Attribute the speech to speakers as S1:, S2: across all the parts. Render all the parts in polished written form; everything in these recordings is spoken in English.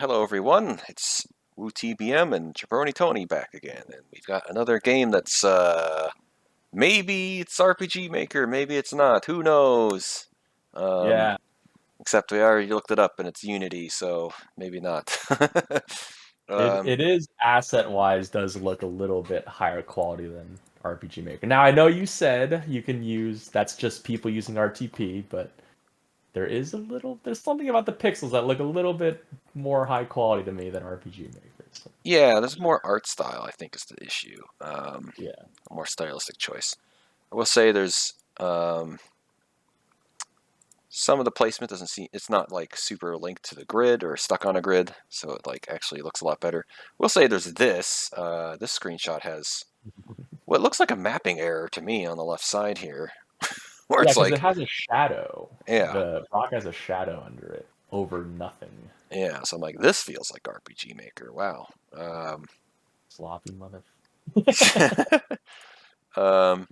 S1: Hello, everyone. It's wooothebadman and Jabroni Tony back again, and we've got another game that's maybe it's RPGMaker, maybe it's not. Who knows? Um,
S2: Yeah,
S1: Except we already looked it up, and it's Unity, so maybe not.
S2: it
S1: um,
S2: it is asset wise does look a little bit higher quality than RPG Maker. Now I know you said you can use that's just people using RTP, but there's something about the pixels that look a little bit more high quality to me than RPG Maker. So,
S1: yeah, there's more art style, I think, is the issue.
S2: yeah.
S1: A more stylistic choice. I will say there's some of the placement doesn't seem, it's not like super linked to the grid or stuck on a grid, so it like actually looks a lot better. We'll say there's this screenshot has what looks like a mapping error to me on the left side here, where
S2: Yeah,
S1: it's
S2: because it
S1: like,
S2: has a shadow.
S1: yeah,
S2: The rock has a shadow under it over nothing.
S1: yeah. So I'm like, this feels like RPG Maker. Wow.
S2: Sloppy mother.
S1: um,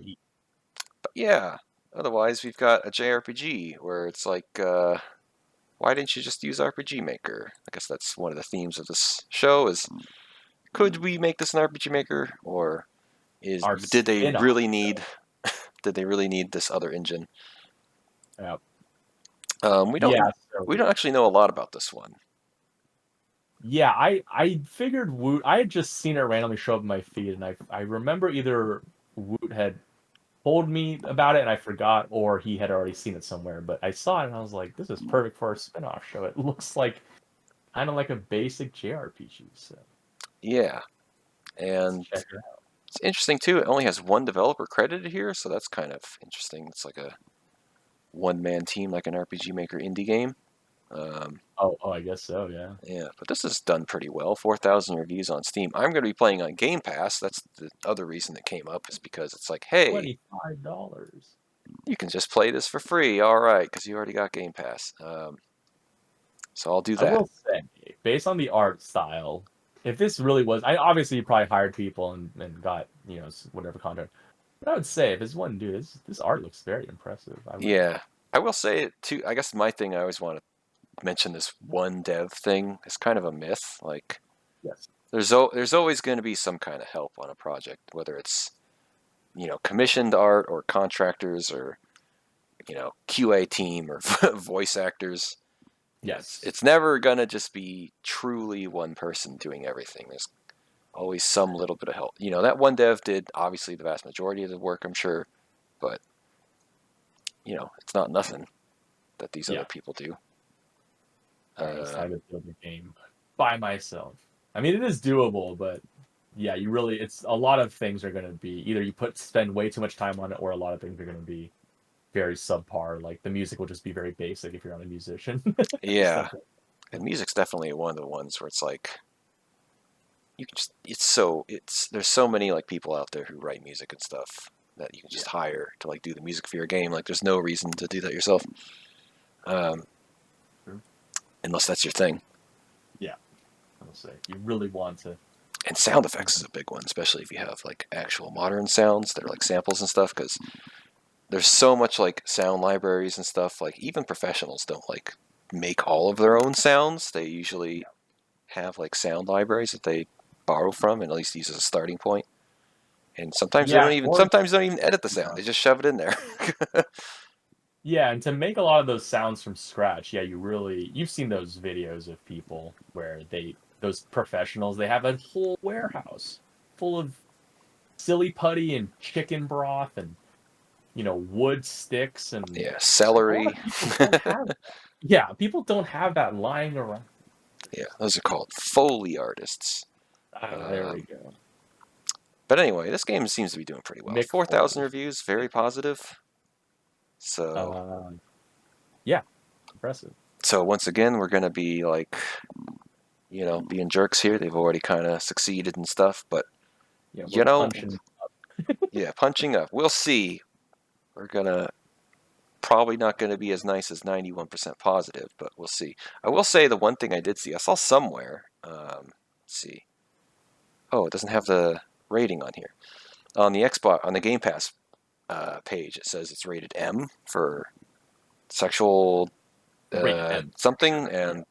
S1: but yeah. Otherwise, we've got a JRPG where it's like, why didn't you just use RPG Maker? I guess that's one of the themes of this show is could we make this an RPG Maker, or is
S2: Our
S1: did they
S2: spin-off
S1: really need
S2: show.
S1: this other engine?
S2: Yeah.
S1: We
S2: Yeah,
S1: don't
S2: so
S1: we don't actually know a lot about this one.
S2: yeah, I figured Woot. I had just seen it randomly show up in my feed, and I remember either Woot had told me about it and I forgot, or he had already seen it somewhere. But I saw it and I was like, this is perfect for a spin-off show. It looks like kind of like a basic JRPG. So
S1: Yeah,
S2: let's
S1: and
S2: check it out.
S1: it's interesting too. It only has one developer credited here, so that's kind of interesting. It's like a one-man team, like an RPG Maker indie game. Um,
S2: Oh, I guess so. Yeah,
S1: yeah, but this is done pretty well. 4,000 reviews on Steam. I'm going to be playing on Game Pass. That's the other reason it came up, is because it's like, hey,
S2: $25.
S1: you can just play this for free. All right, because you already got Game Pass. So I'll do
S2: I
S1: that.
S2: will say, based on the art style, if this really was, I obviously probably hired people and got whatever content. But I would say if this one dude, this art looks very impressive. I would.
S1: Yeah, I will say it too. I guess my thing I always want to mention this one dev thing is kind of a myth. Like
S2: Yes.
S1: there's always going to be some kind of help on a project, whether it's commissioned art or contractors or QA team or voice actors.
S2: Yes.
S1: It's never gonna just be truly one person doing everything. There's always some little bit of help. That one dev did obviously the vast majority of the work, I'm sure, but it's not nothing that these other
S2: Yeah.
S1: people do.
S2: I
S1: Uh,
S2: decided to build the game by myself. I mean, it is doable, but yeah, it's a lot of things are going to be either spend way too much time on it, or a lot of things are going to be very subpar. Like the music will just be very basic if you're not a musician.
S1: yeah,
S2: Stuff like
S1: and music's definitely one of the ones where it's like you can just it's there's so many like people out there who write music and stuff that you can just
S2: yeah,
S1: hire to like do the music for your game. Like there's no reason to do that yourself, um,
S2: true.
S1: unless that's your thing.
S2: Yeah, I'll say if you really want to.
S1: And sound effects is a big one, especially if you have like actual modern sounds that are like samples and stuff, because there's so much like sound libraries and stuff. Like even professionals don't like make all of their own sounds. They usually have like sound libraries that they borrow from and at least use as a starting point. And
S2: Yeah, or
S1: sometimes they don't even edit the sound. They just shove it in there.
S2: yeah, and to make a lot of those sounds from scratch, yeah, you've seen those videos of people where those professionals, they have a whole warehouse full of silly putty and chicken broth and wood sticks, and
S1: Yeah,
S2: a lot
S1: celery.
S2: of people don't have that. Yeah, people don't have that lying around.
S1: Yeah, those are called Foley artists.
S2: There we
S1: Um,
S2: go.
S1: but anyway, this game seems to be doing pretty well.
S2: Mick
S1: 4,000
S2: Foley.
S1: reviews, very positive. So,
S2: Uh, yeah, impressive.
S1: so once again, we're gonna be like, being jerks here. They've already kind of succeeded and stuff, but
S2: Yeah, we're
S1: you know,
S2: punching.
S1: yeah, punching up. We'll see. We're gonna probably not gonna be as nice as 91% positive, but we'll see. I will say the one thing I did see, I saw somewhere. Let's see. Oh, it doesn't have the rating on here. On the Xbox, on the Game Pass page, it says it's rated M for sexual
S2: Rated M for
S1: something
S2: sure. Yeah.
S1: and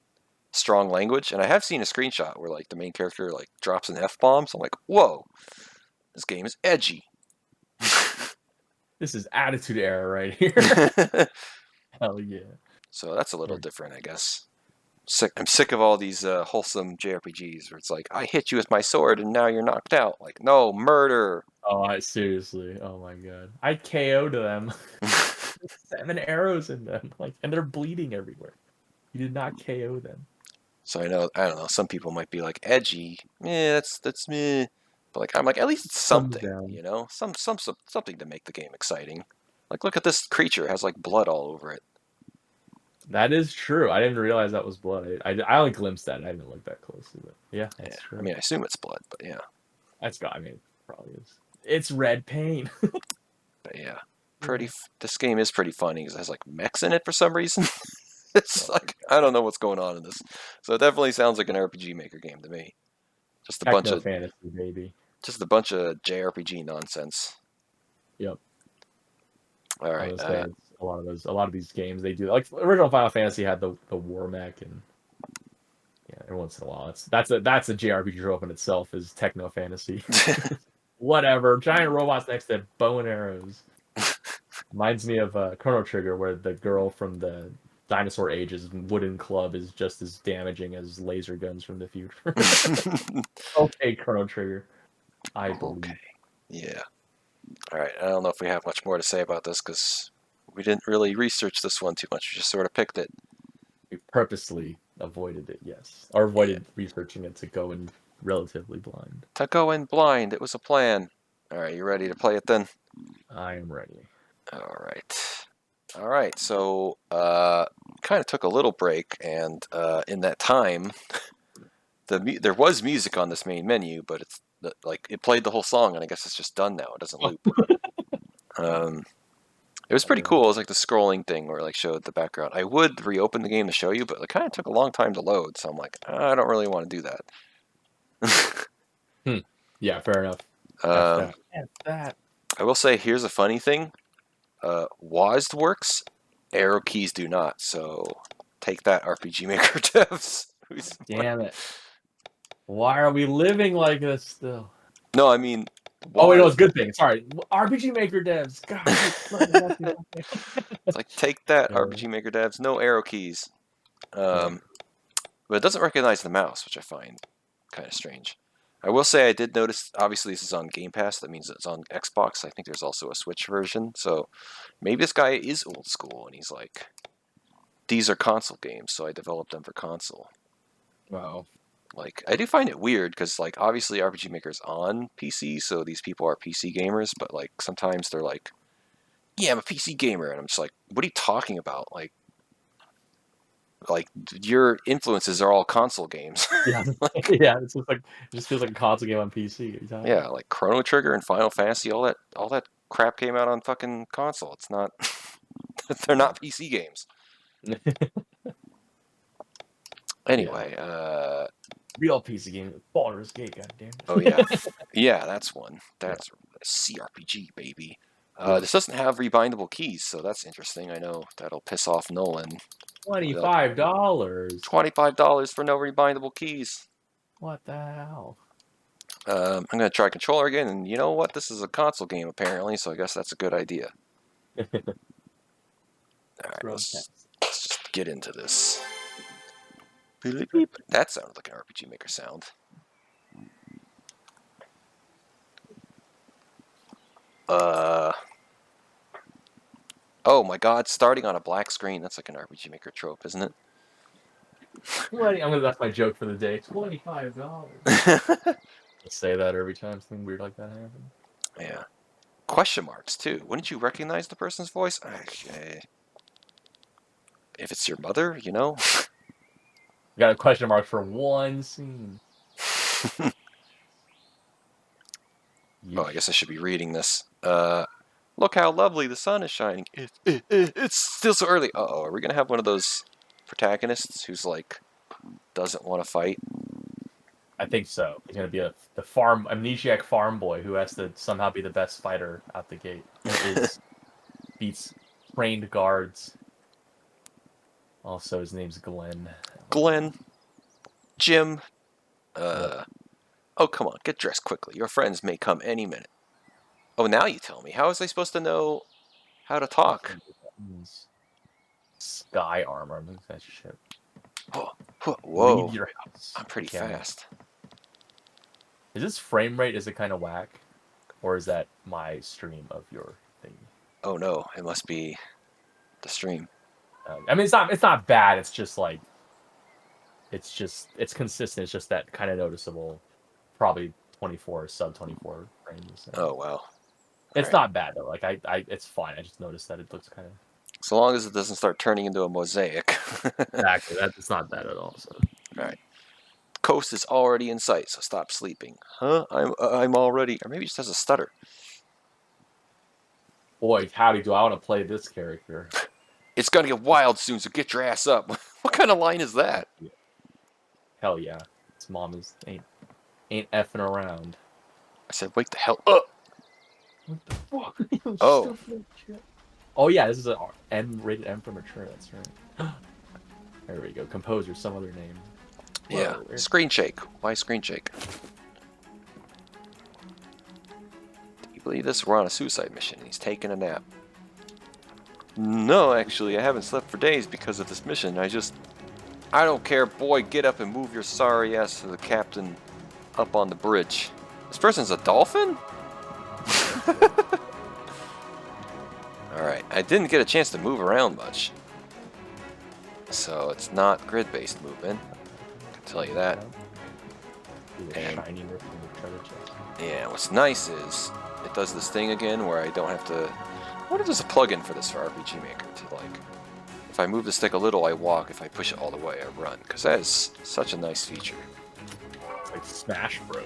S1: strong language, and I have seen a screenshot where like the main character like drops an F-bomb, so I'm like, whoa, this game is edgy.
S2: This is attitude era right here. Hell yeah.
S1: So that's a little different, I guess. I'm sick of all these wholesome JRPGs where it's like, I hit you with my sword and now you're knocked out. Like, no, murder.
S2: Oh, I seriously. Oh my god. I KO'd them. 7 arrows in them, like, and they're bleeding everywhere. You did not KO them.
S1: So I don't know, some people might be like, edgy. Yeah, that's meh. But like, I'm like, at least it's something, you know, something to make the game exciting. Like, look at this creature, it has like blood all over it.
S2: That is true. I didn't realize that was blood. I only glimpsed that. I didn't look that closely, but yeah, that's true.
S1: I mean, I assume it's blood, but yeah.
S2: I mean, it probably is. It's red paint.
S1: But yeah, this game is pretty funny because it has like mechs in it for some reason. It's like, I don't know what's going on in this. So it definitely sounds like an RPG Maker game to me. Just a bunch of
S2: fantasy, baby.
S1: Just a bunch of JRPG nonsense.
S2: Yep.
S1: All right.
S2: A lot of these games they do. Like original Final Fantasy had the war mech, and yeah, every once in a while that's a JRPG trope in itself is techno fantasy. Whatever. Giant robots next to bow and arrows. Reminds me of Chrono Trigger, where the girl from the dinosaur ages wooden club is just as damaging as laser guns from the future. Okay, Chrono Trigger. I believe.
S1: Okay. Yeah. All right. I don't know if we have much more to say about this because we didn't really research this one too much. We just sort of picked it.
S2: We purposely avoided it, yes. Or avoided researching it to go in relatively blind.
S1: To go in blind. It was a plan. All right. You ready to play it then?
S2: I am ready.
S1: All right. All right. So, kind of took a little break, and in that time, there was music on this main menu, but it's like it played the whole song, and I guess it's just done now. It doesn't loop. It was pretty cool. It was like the scrolling thing where it like showed the background. I would reopen the game to show you, but it kind of took a long time to load, so I'm like, I don't really want to do that.
S2: Yeah, fair enough.
S1: That. I will say, here's a funny thing. WASD works, arrow keys do not. So take that, RPGMaker devs.
S2: Damn it! Why are we living like this still?
S1: No, I mean.
S2: Oh wait, no, it's a good thing. Sorry, RPGMaker devs. God,
S1: it's like take that, RPGMaker devs. No arrow keys. But it doesn't recognize the mouse, which I find kind of strange. I will say I did notice, obviously this is on Game Pass, that means it's on Xbox. I think there's also a Switch version, so maybe this guy is old school, and he's like, these are console games, so I developed them for console.
S2: Wow.
S1: Like, I do find it weird, because, like, obviously RPGMaker's on PC, so these people are PC gamers, but, like, sometimes they're like, yeah, I'm a PC gamer, and I'm just like, what are you talking about? Like your influences are all console games.
S2: Yeah, yeah. It's just like it just feels like a console game on PC.
S1: Yeah, like Chrono Trigger and Final Fantasy, all that crap came out on fucking console. It's not. They're not PC games. Anyway,
S2: real PC game, Baldur's Gate, goddamn.
S1: Oh yeah, yeah, that's one. That's CRPG, baby. This doesn't have rebindable keys, so that's interesting. I know that'll piss off Nolan.
S2: $25.
S1: $25 for no rebindable keys.
S2: What the hell?
S1: I'm gonna try controller again, and you know what? This is a console game apparently, so I guess that's a good idea. All right, let's just get into this. That sounded like an RPGMaker sound. Oh my god, starting on a black screen. That's like an RPGMaker trope, isn't it?
S2: That's my joke for the day. $25. Let's say that every time something weird like that happens.
S1: Yeah. Question marks, too. Wouldn't you recognize the person's voice? Okay. If it's your mother, you know?
S2: You got a question mark for one scene.
S1: Oh, I guess I should be reading this. Look how lovely the sun is shining. It's still so early. Uh-oh, are we going to have one of those protagonists who's, like, doesn't want to fight?
S2: I think so. He's going to be the amnesiac farm boy who has to somehow be the best fighter out the gate. Beats trained guards. Also, his name's Glenn.
S1: Glenn. Jim.
S2: What?
S1: Oh, come on, get dressed quickly. Your friends may come any minute. Oh, now you tell me. How was I supposed to know how to talk?
S2: Sky armor. Look at that shit.
S1: Oh,
S2: Leave
S1: whoa,
S2: your house.
S1: I'm pretty
S2: Okay.
S1: fast.
S2: Is this frame rate? Is it kind of whack, or is that my stream of your thing?
S1: Oh no, it must be the stream.
S2: I mean, it's not. It's not bad. It's just like. It's consistent. It's just that kind of noticeable. Probably 24 sub 24 frames. So.
S1: Oh wow.
S2: It's not bad though. Like it's fine. I just noticed that it looks kind of.
S1: So long as it doesn't start turning into a mosaic.
S2: Exactly. That's not bad at all. So.
S1: All right. Coast is already in sight, so stop sleeping. Huh? I'm already. Or maybe he just has a stutter.
S2: Boy, howdy, do I want to play this character?
S1: It's gonna get wild soon, so get your ass up. What kind of line is that?
S2: Hell yeah. His mom ain't effing around.
S1: I said, wake the hell up.
S2: What the fuck?
S1: Oh.
S2: Oh yeah, this is an rated M for mature. That's right. There we go. Composer, some other name.
S1: Yeah.
S2: Whoa,
S1: Screen shake. Why screen shake? Do you believe this? We're on a suicide mission. He's taking a nap. No, actually, I haven't slept for days because of this mission. I don't care, boy. Get up and move your sorry ass to the captain up on the bridge. This person's a dolphin? Alright, I didn't get a chance to move around much. So it's not grid-based movement. I can tell you that. And, yeah, what's nice is it does this thing again where I don't have to... What if there's a plugin for this for RPGMaker to like... If I move the stick a little, I walk. If I push it all the way, I run. Because that is such a nice feature.
S2: It's like Smash Bros.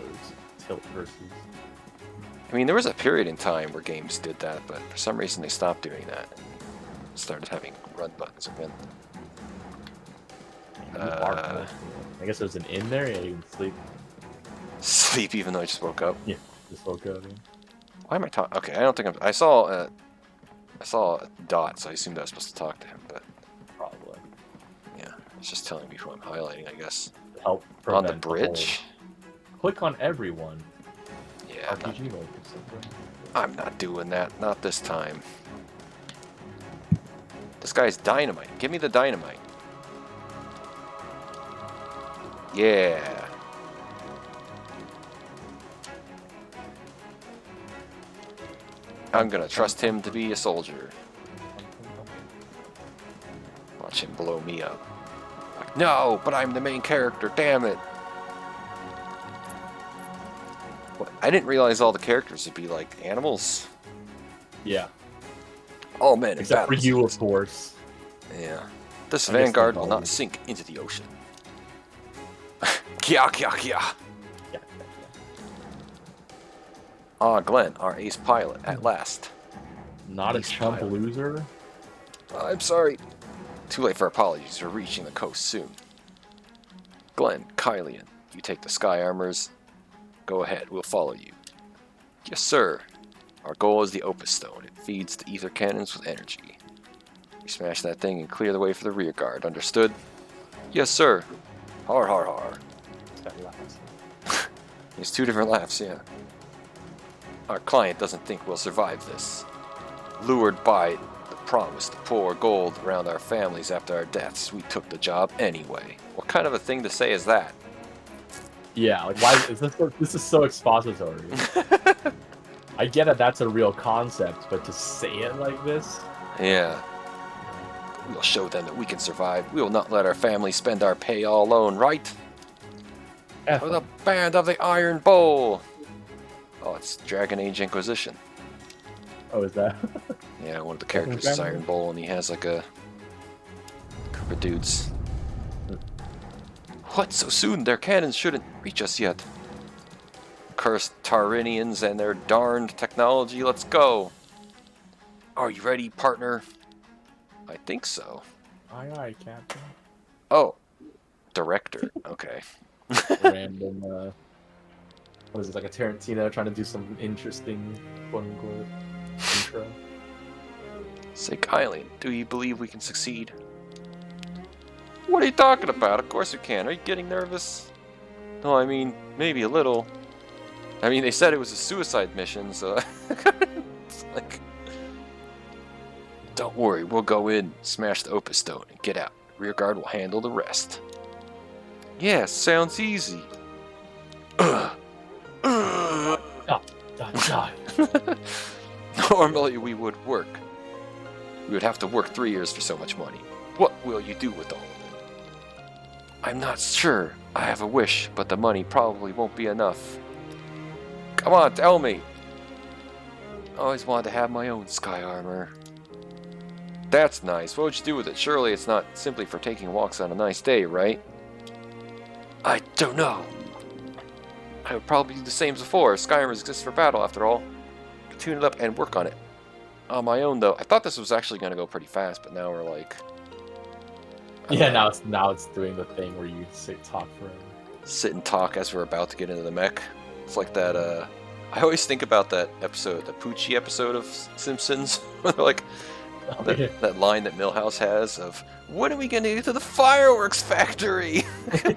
S2: Tilt versus...
S1: I mean, there was a period in time where games did that, but for some reason they stopped doing that and started having run buttons again.
S2: I guess there's an in there. Yeah, you can sleep.
S1: Sleep even though I just woke up.
S2: Yeah, just woke up. Yeah.
S1: Why am I talking? Okay, I don't think I saw a dot, so I assumed I was supposed to talk to him, but
S2: Probably.
S1: yeah, it's just telling me who I'm highlighting, I guess.
S2: Help
S1: On the
S2: prevent
S1: bridge?
S2: Click on everyone.
S1: Yeah,
S2: RPGMaker.
S1: I'm not doing that. Not this time. This guy's dynamite. Give me the dynamite. Yeah. I'm gonna trust him to be a soldier. Watch him blow me up. Like, no, but I'm the main character, damn it. What? I didn't realize all the characters would be like animals.
S2: Yeah.
S1: All men in
S2: Except for
S1: battle.
S2: you, of course.
S1: Yeah. This
S2: I guess
S1: vanguard
S2: the
S1: will not
S2: dog.
S1: sink into the ocean. Kya, kya, kya.
S2: Yeah.
S1: Ah, Glenn, our ace pilot, at last.
S2: Not a
S1: Ace
S2: chump
S1: pilot.
S2: loser.
S1: I'm sorry. Too late for apologies. We're reaching the coast soon. Glenn, Kylian, you take the sky armors. Go ahead, we'll follow you. Yes, sir. Our goal is the Opus Stone. It feeds the ether cannons with energy. We smash that thing and clear the way for the rear guard. Understood? Yes, sir. Har, har, har. There's two different laughs, yeah. Our client doesn't think we'll survive this. Lured by the promise to pour gold around our families after our deaths, we took the job anyway. What kind of a thing to say is that?
S2: Yeah, like why is this is so expository. I get that that's a real concept, but to say it like this,
S1: Yeah. We'll show them that we can survive. We will not let our family spend our pay all alone, right?
S2: F
S1: For the Band of the Iron Bowl! Oh, it's Dragon Age Inquisition.
S2: Oh, is that?
S1: Yeah, one of the characters is Iron Bowl, and he has like a group of dudes. What? So soon? Their cannons shouldn't reach us yet. Cursed Tarinians and their darned technology. Let's go. Are you ready, partner? I think so.
S2: Aye, Captain.
S1: Oh, director. Okay.
S2: Random. What is it, like a Tarantino trying to do some interesting, quote unquote, intro?
S1: Say, Kylie, do you believe we can succeed? What are you talking about? Of course we can. Are you getting nervous? No, I mean, maybe a little. I mean, they said it was a suicide mission, so... it's like... Don't worry, we'll go in, smash the Opus Stone, and get out. Rear guard will handle the rest. Yeah, sounds easy.
S2: Die.
S1: Normally we would work. We would have to work 3 years for so much money. What will you do with all of it? I'm not sure. I have a wish, but the money probably won't be enough. Come on, tell me. I always wanted to have my own sky armor. That's nice. What would you do with it? Surely it's not simply for taking walks on a nice day, right? I don't know. I would probably do the same as before. Sky armor exists for battle, after all. Tune it up and work on it. On my own, though. I thought this was actually going to go pretty fast, but now we're like...
S2: Yeah, now it's doing the thing where you talk forever.
S1: Sit and talk as we're about to get into the mech. It's like that, I always think about that episode, the Poochie episode of Simpsons. Where they're like, that line that Milhouse has of, when are we going to get to the fireworks factory?
S3: When are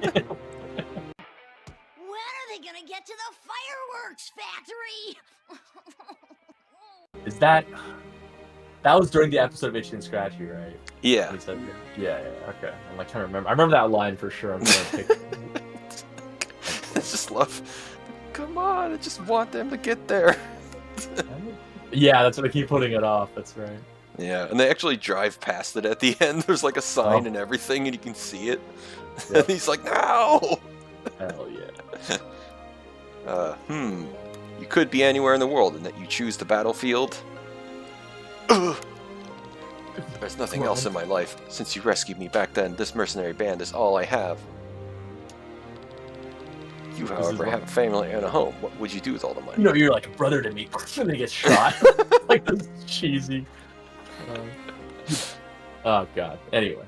S3: they gonna get to the fireworks factory?
S2: Is that was during the episode of Itchy and Scratchy, right?
S1: Yeah.
S2: He said, yeah, okay. I'm like trying to remember. I remember that line for sure. I'm gonna pick.
S1: I just love, come on, I just want them to get there.
S2: Yeah, that's what I keep putting it off. That's right.
S1: Yeah, and they actually drive past it at the end. There's like a sign and everything, and you can see it. Yep. And he's like, no!
S2: Hell yeah.
S1: You could be anywhere in the world, and that you choose the battlefield. There's nothing else in my life. Since you rescued me back then, this mercenary band is all I have. You, however, have a family and a home. What would you do with all the money?
S2: You know, you're like a brother to me. And they get shot. Like, this is cheesy. Oh, God. Anyway.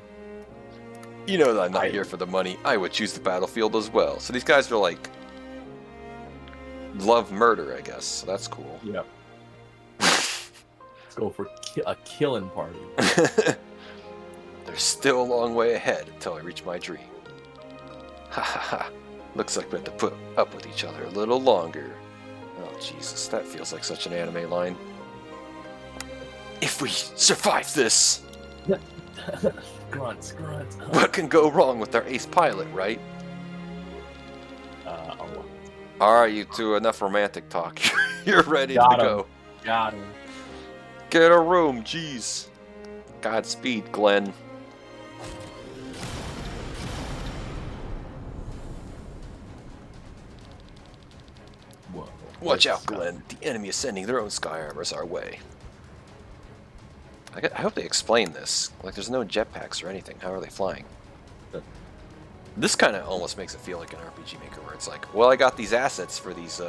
S1: You know that I'm not here for the money. I would choose the battlefield as well. So these guys are like... love murder, I guess. So that's cool.
S2: Yeah. Let's go for a killing party.
S1: There's still a long way ahead until I reach my dream. Ha ha ha. Looks like we have to put up with each other a little longer. Oh, Jesus. That feels like such an anime line. If we survive this...
S2: grunts.
S1: What can go wrong with our ace pilot, right?
S2: A lot.
S1: Alright, you two, enough romantic talk. You're ready to go.
S2: Got him.
S1: Get a room, jeez. Godspeed, Glenn.
S2: Whoa.
S1: Watch out, Glenn. The enemy is sending their own sky armors our way. I hope they explain this. Like, there's no jetpacks or anything. How are they flying? This kind of almost makes it feel like an RPG Maker, where it's like, well, I got these assets for these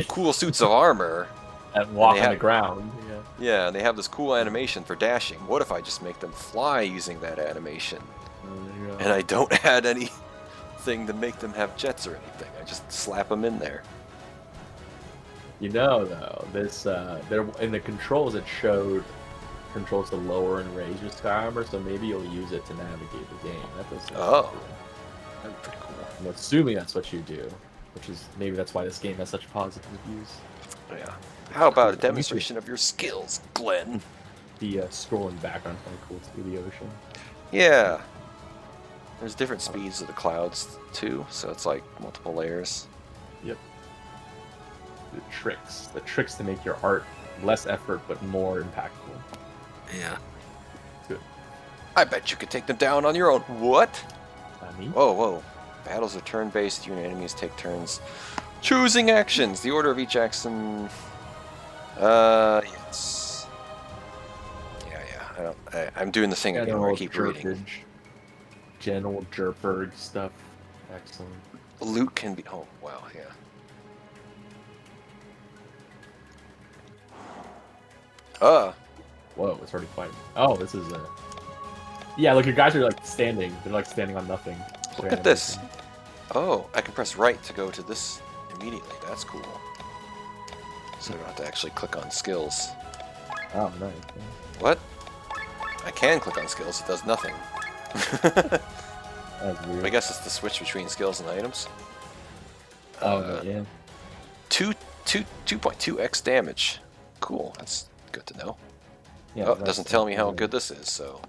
S1: cool suits of armor.
S2: And walk on the ground.
S1: Yeah, and they have this cool animation for dashing. What if I just make them fly using that animation? And I don't add anything to make them have jets or anything. I just slap them in there.
S2: You know, though, this there in the controls it showed controls to lower and raise your sky armor, so maybe you'll use it to navigate the game. That does sound cool.
S1: That'd be pretty cool.
S2: I'm assuming that's what you do, which is maybe that's why this game has such positive reviews.
S1: Yeah. How about a demonstration of your skills, Glenn?
S2: The scrolling background kind of cool through the ocean.
S1: Yeah. There's different speeds of the clouds too, so it's like multiple layers.
S2: Yep. The tricks to make your art less effort but more impactful.
S1: Yeah.
S2: Good.
S1: I bet you could take them down on your own. What?
S2: Me?
S1: Whoa. Battles are turn-based. You and enemies take turns choosing actions. The order of each action. Yes. Yeah. I'm doing the thing again where I keep reading.
S2: General Jerperg stuff. Excellent.
S1: Loot can be. Oh wow, yeah.
S2: Whoa, it's already fighting. Oh, this is a. Yeah, look, your guys are like standing. They're like standing on nothing.
S1: Look at this. Oh, I can press right to go to this immediately. That's cool. So I don't have to actually click on skills.
S2: Oh, nice.
S1: What? I can click on skills. It does nothing.
S2: That's weird.
S1: I guess it's the switch between skills and items.
S2: Oh, yeah.
S1: 2.2x damage. Cool, that's good to know.
S2: Yeah,
S1: Oh, it doesn't tell me how good this is, so...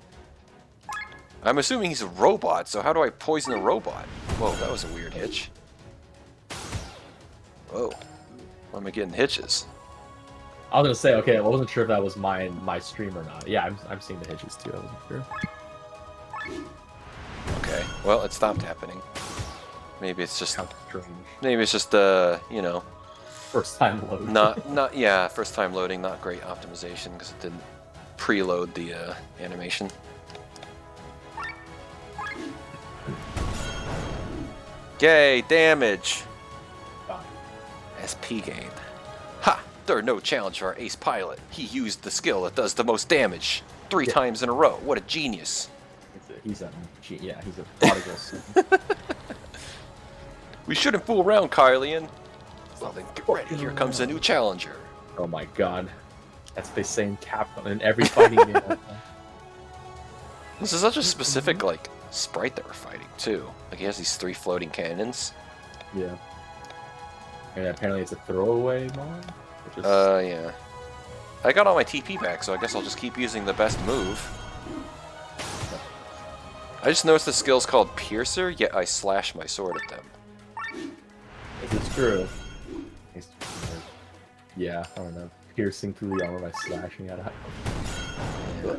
S1: I'm assuming he's a robot, so how do I poison a robot? Whoa, that was a weird hitch. Whoa. Why am I getting hitches?
S2: I was gonna say, okay, I wasn't sure if that was my stream or not. Yeah, I'm seeing the hitches too. I wasn't sure.
S1: Okay, well, it stopped happening. Maybe it's just...
S2: How strange.
S1: Maybe it's just, you know...
S2: First time load.
S1: Yeah, first time loading, not great optimization, because it didn't preload the animation. Yay, damage! SP gain. Ha! There are no challenge for our ace pilot. He used the skill that does the most damage. 3 times in a row. What a genius.
S2: He's a prodigal son.
S1: We shouldn't fool around, Kylian. Well then, get ready. Here comes a new challenger.
S2: Oh my god. That's the same Capcom in every fighting game.
S1: This is such a specific, like, sprite that we're fighting, too. Like, he has these 3 floating cannons.
S2: Yeah. And apparently it's a throwaway mod? Which is...
S1: Yeah. I got all my TP back, so I guess I'll just keep using the best move. I just noticed the skill's called Piercer, yet I slash my sword at them.
S2: Is this true? Yeah, I don't know. Piercing through the armor by slashing at it.
S1: Yeah.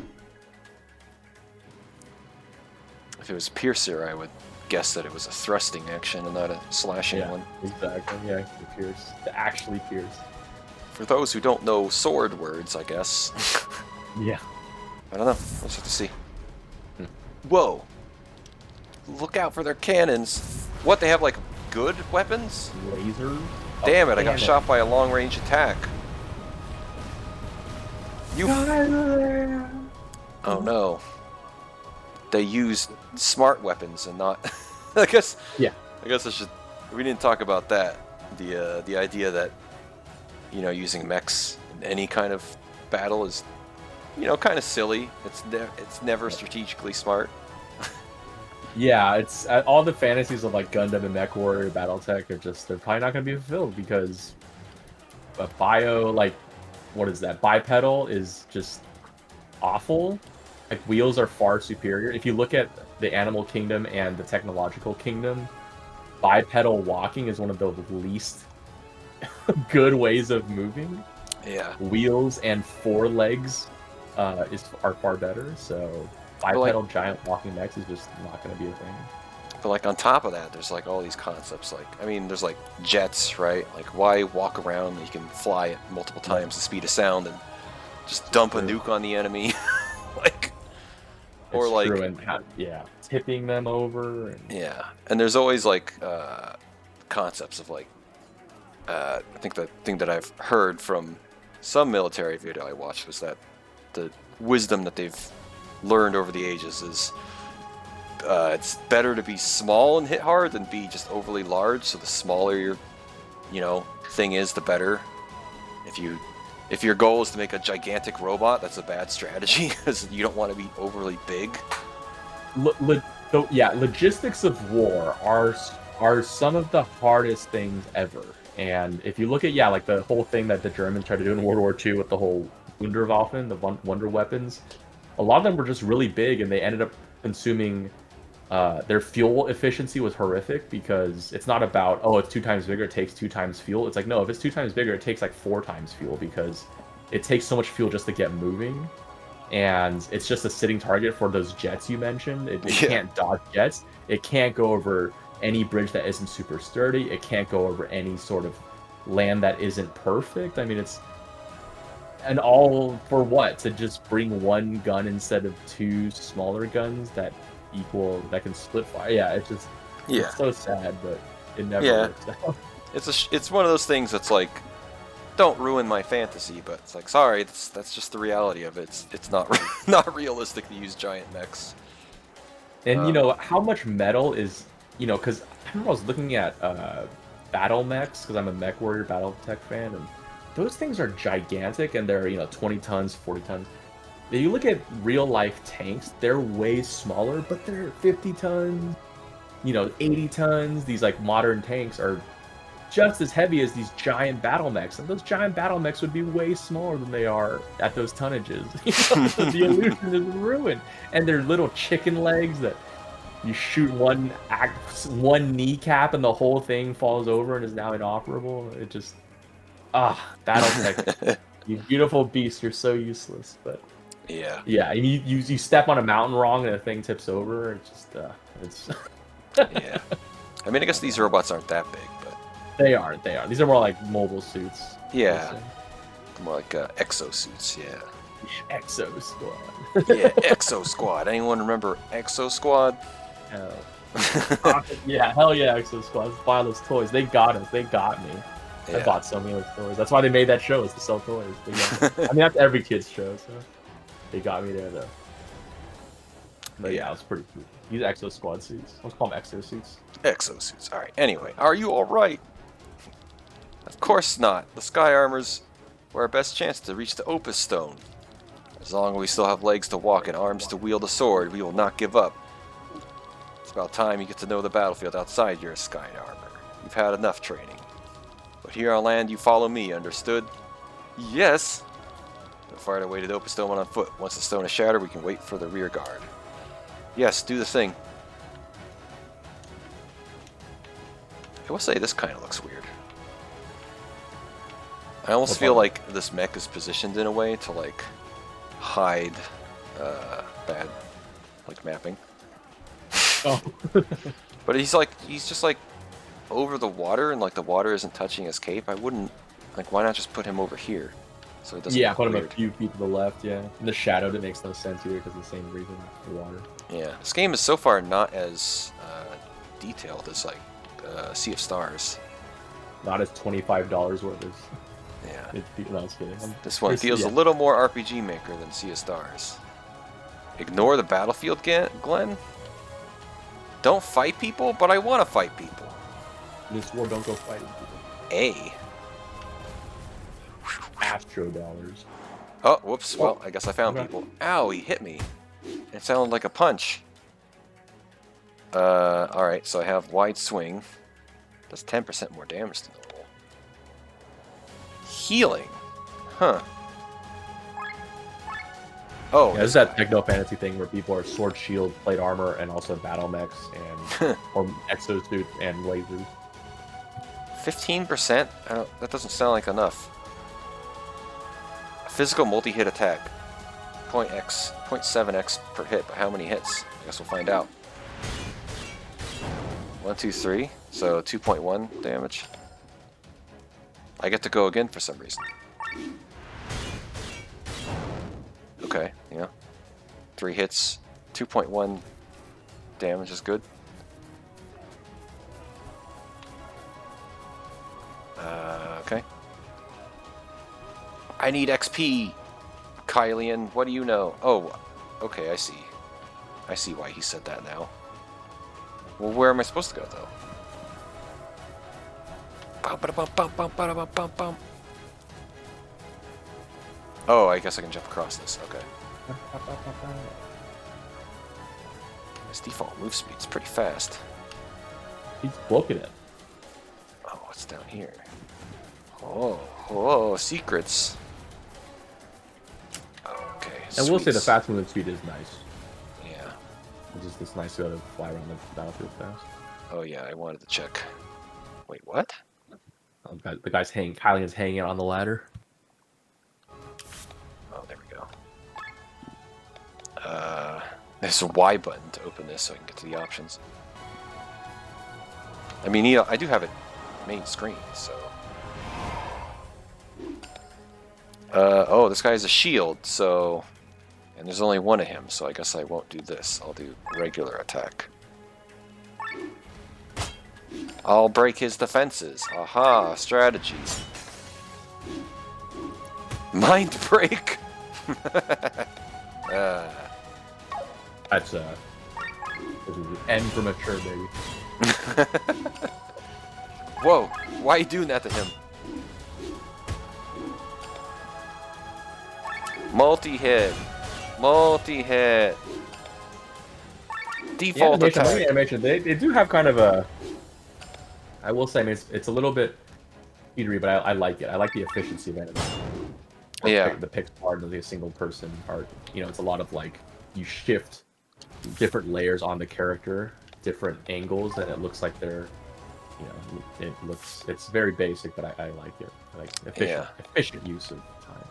S1: If it was Piercer, I would guess that it was a thrusting action and not a slashing one.
S2: Exactly, yeah, to pierce. To actually pierce.
S1: For those who don't know sword words, I guess.
S2: Yeah.
S1: I don't know. We'll just have to see. Whoa! Look out for their cannons. What, they have, like, good weapons?
S2: Laser?
S1: Damn it, I got shot by a long-range attack. You... Oh no. They use smart weapons and not... I guess...
S2: Yeah.
S1: I guess I should... We didn't talk about that. The idea that, you know, using mechs in any kind of battle is, you know, kind of silly. It's never strategically smart.
S2: Yeah, it's all the fantasies of like Gundam and MechWarrior BattleTech are just, they're probably not going to be fulfilled because a what is that? Bipedal is just awful. Like, wheels are far superior. If you look at the animal kingdom and the technological kingdom, bipedal walking is one of the least good ways of moving.
S1: Yeah.
S2: Wheels and 4 legs are far better, so bipedal giant walking mechs is just not going to be a thing.
S1: But like on top of that, there's like all these concepts. Like, I mean, there's like jets, right? Like, why walk around? You can fly at multiple times the speed of sound and just dump a nuke on the enemy. Like, or
S2: it's
S1: like,
S2: true, and tipping them over. And...
S1: yeah, and there's always like concepts of like, I think the thing that I've heard from some military video I watched was that the wisdom that they've learned over the ages is it's better to be small and hit hard than be just overly large. So the smaller your, you know, thing is, the better. If your goal is to make a gigantic robot, that's a bad strategy because you don't want to be overly big.
S2: Logistics of war are some of the hardest things ever. And if you look at like the whole thing that the Germans tried to do in World War II with the whole Wunderwaffen, the wonder weapons, a lot of them were just really big, and they ended up consuming. Their fuel efficiency was horrific because it's not about, oh, it's 2 times bigger, it takes 2 times fuel. It's like, no, if it's 2 times bigger, it takes like 4 times fuel because it takes so much fuel just to get moving. And it's just a sitting target for those jets you mentioned. It can't dodge jets. It can't go over any bridge that isn't super sturdy. It can't go over any sort of land that isn't perfect. I mean, it's... And all for what? To just bring 1 gun instead of 2 smaller guns that can split fire. Yeah, it's just it's so sad, but it never works out.
S1: It's one of those things that's like, don't ruin my fantasy, but it's like, sorry, that's just the reality of it. It's not not realistic to use giant mechs.
S2: And you know how much metal is, you know, because I remember I was looking at battle mechs because I'm a MechWarrior BattleTech fan, and those things are gigantic, and they're 20 tons, 40 tons. If you look at real life tanks, they're way smaller, but they're 50 tons, 80 tons. These like modern tanks are just as heavy as these giant battle mechs, and those giant battle mechs would be way smaller than they are at those tonnages. The illusion is ruined, and they're little chicken legs that you shoot one kneecap and the whole thing falls over and is now inoperable. It just Battletech, you beautiful beast, you're so useless. But
S1: Yeah.
S2: and you step on a mountain wrong and the thing tips over. It's just it's
S1: Yeah. I mean, I guess these robots aren't that big, but
S2: they are. These are more like mobile suits.
S1: yeah, more like exosuits. Yeah.
S2: Exo Squad.
S1: Yeah, Exo Squad. Anyone remember Exo Squad?
S2: Yeah, hell yeah, Exo Squad. Let's buy those toys. They got us. They got me.
S1: Yeah.
S2: I bought so many of those toys. That's why they made that show, is to sell toys. I mean, that's every kid's show, so they got me there, though. But yeah, it was pretty cool. These Exo Squad suits. Let's call them Exo suits.
S1: Exosuits. All right. Anyway, are you all right? Of course not. The Sky Armors were our best chance to reach the Opus Stone. As long as we still have legs to walk and arms to wield a sword, we will not give up. It's about time you get to know the battlefield outside your Sky Armor. You've had enough training. But here on land, you follow me, understood? Yes! We'll find our way to the Opus Stone on foot. Once the stone is shattered, we can wait for the rear guard. Yes, do the thing. I will say this kind of looks weird. I almost feel like this mech is positioned in a way to like hide bad like mapping.
S2: Oh.
S1: But he's just like over the water, and like the water isn't touching his cape. I wouldn't like, why not just put him over here so it doesn't look
S2: put him
S1: weird.
S2: a few feet to the left. Yeah, and the shadow, that makes no sense either because of the same reason, the water.
S1: Yeah, this game is so far not as detailed as like Sea of Stars.
S2: Not as $25 worth as.
S1: Yeah.
S2: No, I was kidding.
S1: This one feels a little more RPGMaker than Sea of Stars. Ignore the battlefield, Glenn? Don't fight people? But I want to fight people.
S2: In this war, don't go fighting people.
S1: A.
S2: Astro dollars.
S1: Oh, whoops. Well, I guess I found people. Ow, he hit me. It sounded like a punch. Alright, so I have wide swing. Does 10% more damage than normal. Healing. Huh. Oh.
S2: Yeah, this is that techno fantasy thing where people are sword, shield, plate armor, and also battle mechs and or exosuits and lasers.
S1: 15%? That doesn't sound like enough. A physical multi-hit attack. 0.7x per hit, but how many hits? I guess we'll find out. 1, 2, 3, so 2.1 damage. I get to go again for some reason. Okay, yeah. 3 hits, 2.1 damage is good. Okay. I need XP, Kylian. What do you know? Oh, okay, I see. I see why he said that now. Well, where am I supposed to go, though? Oh, I guess I can jump across this. Okay. His default move speed's pretty fast.
S2: He's booking it.
S1: Oh, what's down here? Oh, secrets. Okay.
S2: And we'll say the
S1: sweets.
S2: fast movement speed is nice.
S1: Yeah.
S2: It's just nice to be able to fly around the battlefield fast.
S1: Oh yeah, I wanted to check. Wait, what?
S2: The guy's Kylian's hanging out on the ladder.
S1: Oh, there we go. There's a Y button to open this so I can get to the options. I mean, I do have it main screen, so. Oh, this guy has a shield, so. And there's only one of him, so I guess I won't do this. I'll do regular attack. I'll break his defenses. Aha, strategy. Mind break!
S2: That's this is N for mature, baby.
S1: Whoa, why are you doing that to him? Multi-hit. Multi-hit. default
S2: animation,
S1: attack.
S2: the animation, they do have kind of a. I will say, I mean, it's a little bit eatery, but I like it. I like the efficiency of it.
S1: Yeah.
S2: The pixel art of the single person art. You know, it's a lot of like you shift different layers on the character, different angles, and it looks like they're, you know, it's very basic, but I like it. I like efficient use of time.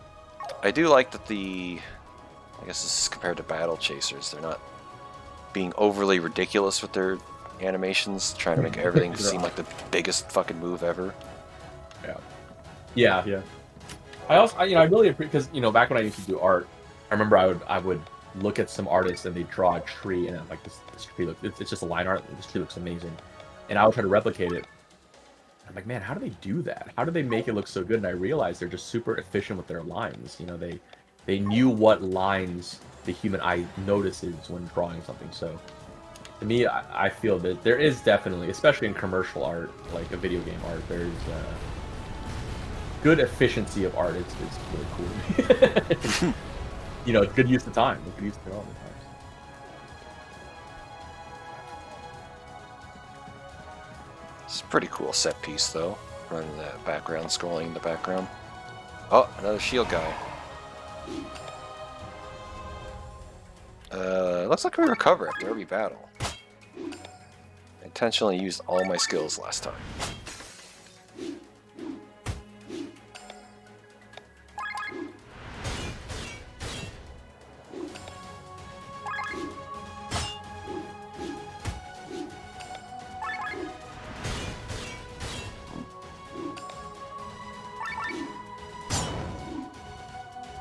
S1: I do like that I guess this is compared to Battle Chasers. They're not being overly ridiculous with their animations, trying to make everything seem like the biggest fucking move ever.
S2: Yeah. I also, I really appreciate, because, you know, back when I used to do art, I remember I would look at some artists and they draw a tree, and I'm like, this tree looks, it's just a line art. This tree looks amazing, and I would try to replicate it. I'm like, man, how do they do that? How do they make it look so good? And I realized they're just super efficient with their lines. You know, they knew what lines the human eye notices when drawing something. So to me, I feel that there is definitely, especially in commercial art, like a video game art, there's good efficiency of art. It's really cool. You know, good use of time. Good use of development time.
S1: It's a pretty cool set piece, though. Running that background, scrolling in the background. Oh, another shield guy. Looks like we recover after every battle. I intentionally used all my skills last time.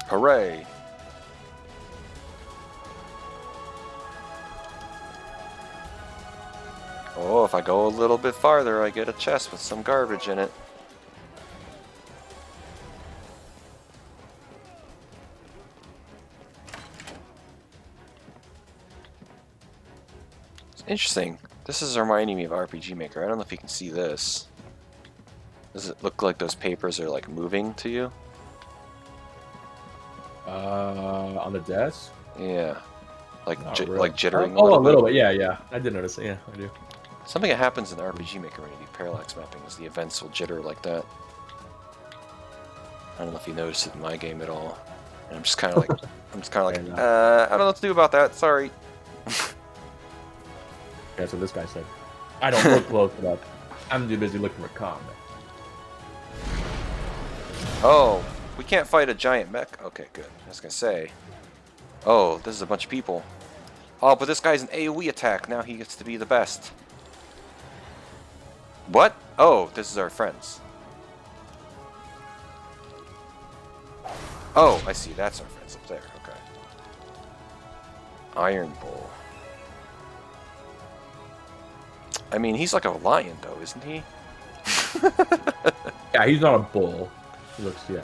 S1: Hooray! Oh, if I go a little bit farther, I get a chest with some garbage in it. It's interesting. This is reminding me of RPGMaker. I don't know if you can see this. Does it look like those papers are like moving to you?
S2: On the desk?
S1: Yeah. Like
S2: Really.
S1: like jittering
S2: a
S1: a
S2: little
S1: bit.
S2: bit. Yeah. I did notice it. Yeah, I do.
S1: Something that happens in RPGMaker when you do parallax mapping is the events will jitter like that. I don't know if you noticed it in my game at all. And I'm just kind of like, I don't know what to do about that. Sorry.
S2: That's what this guy said. I don't look close enough. I'm too busy looking for combat.
S1: Oh, we can't fight a giant mech. Okay, good. I was gonna say. Oh, this is a bunch of people. Oh, but this guy's an AoE attack. Now he gets to be the best. What? Oh, this is our friends. Oh, I see. That's our friends up there. Okay. Iron Bull. I mean, he's like a lion, though, isn't he?
S2: Yeah, he's not a bull. He looks, yeah.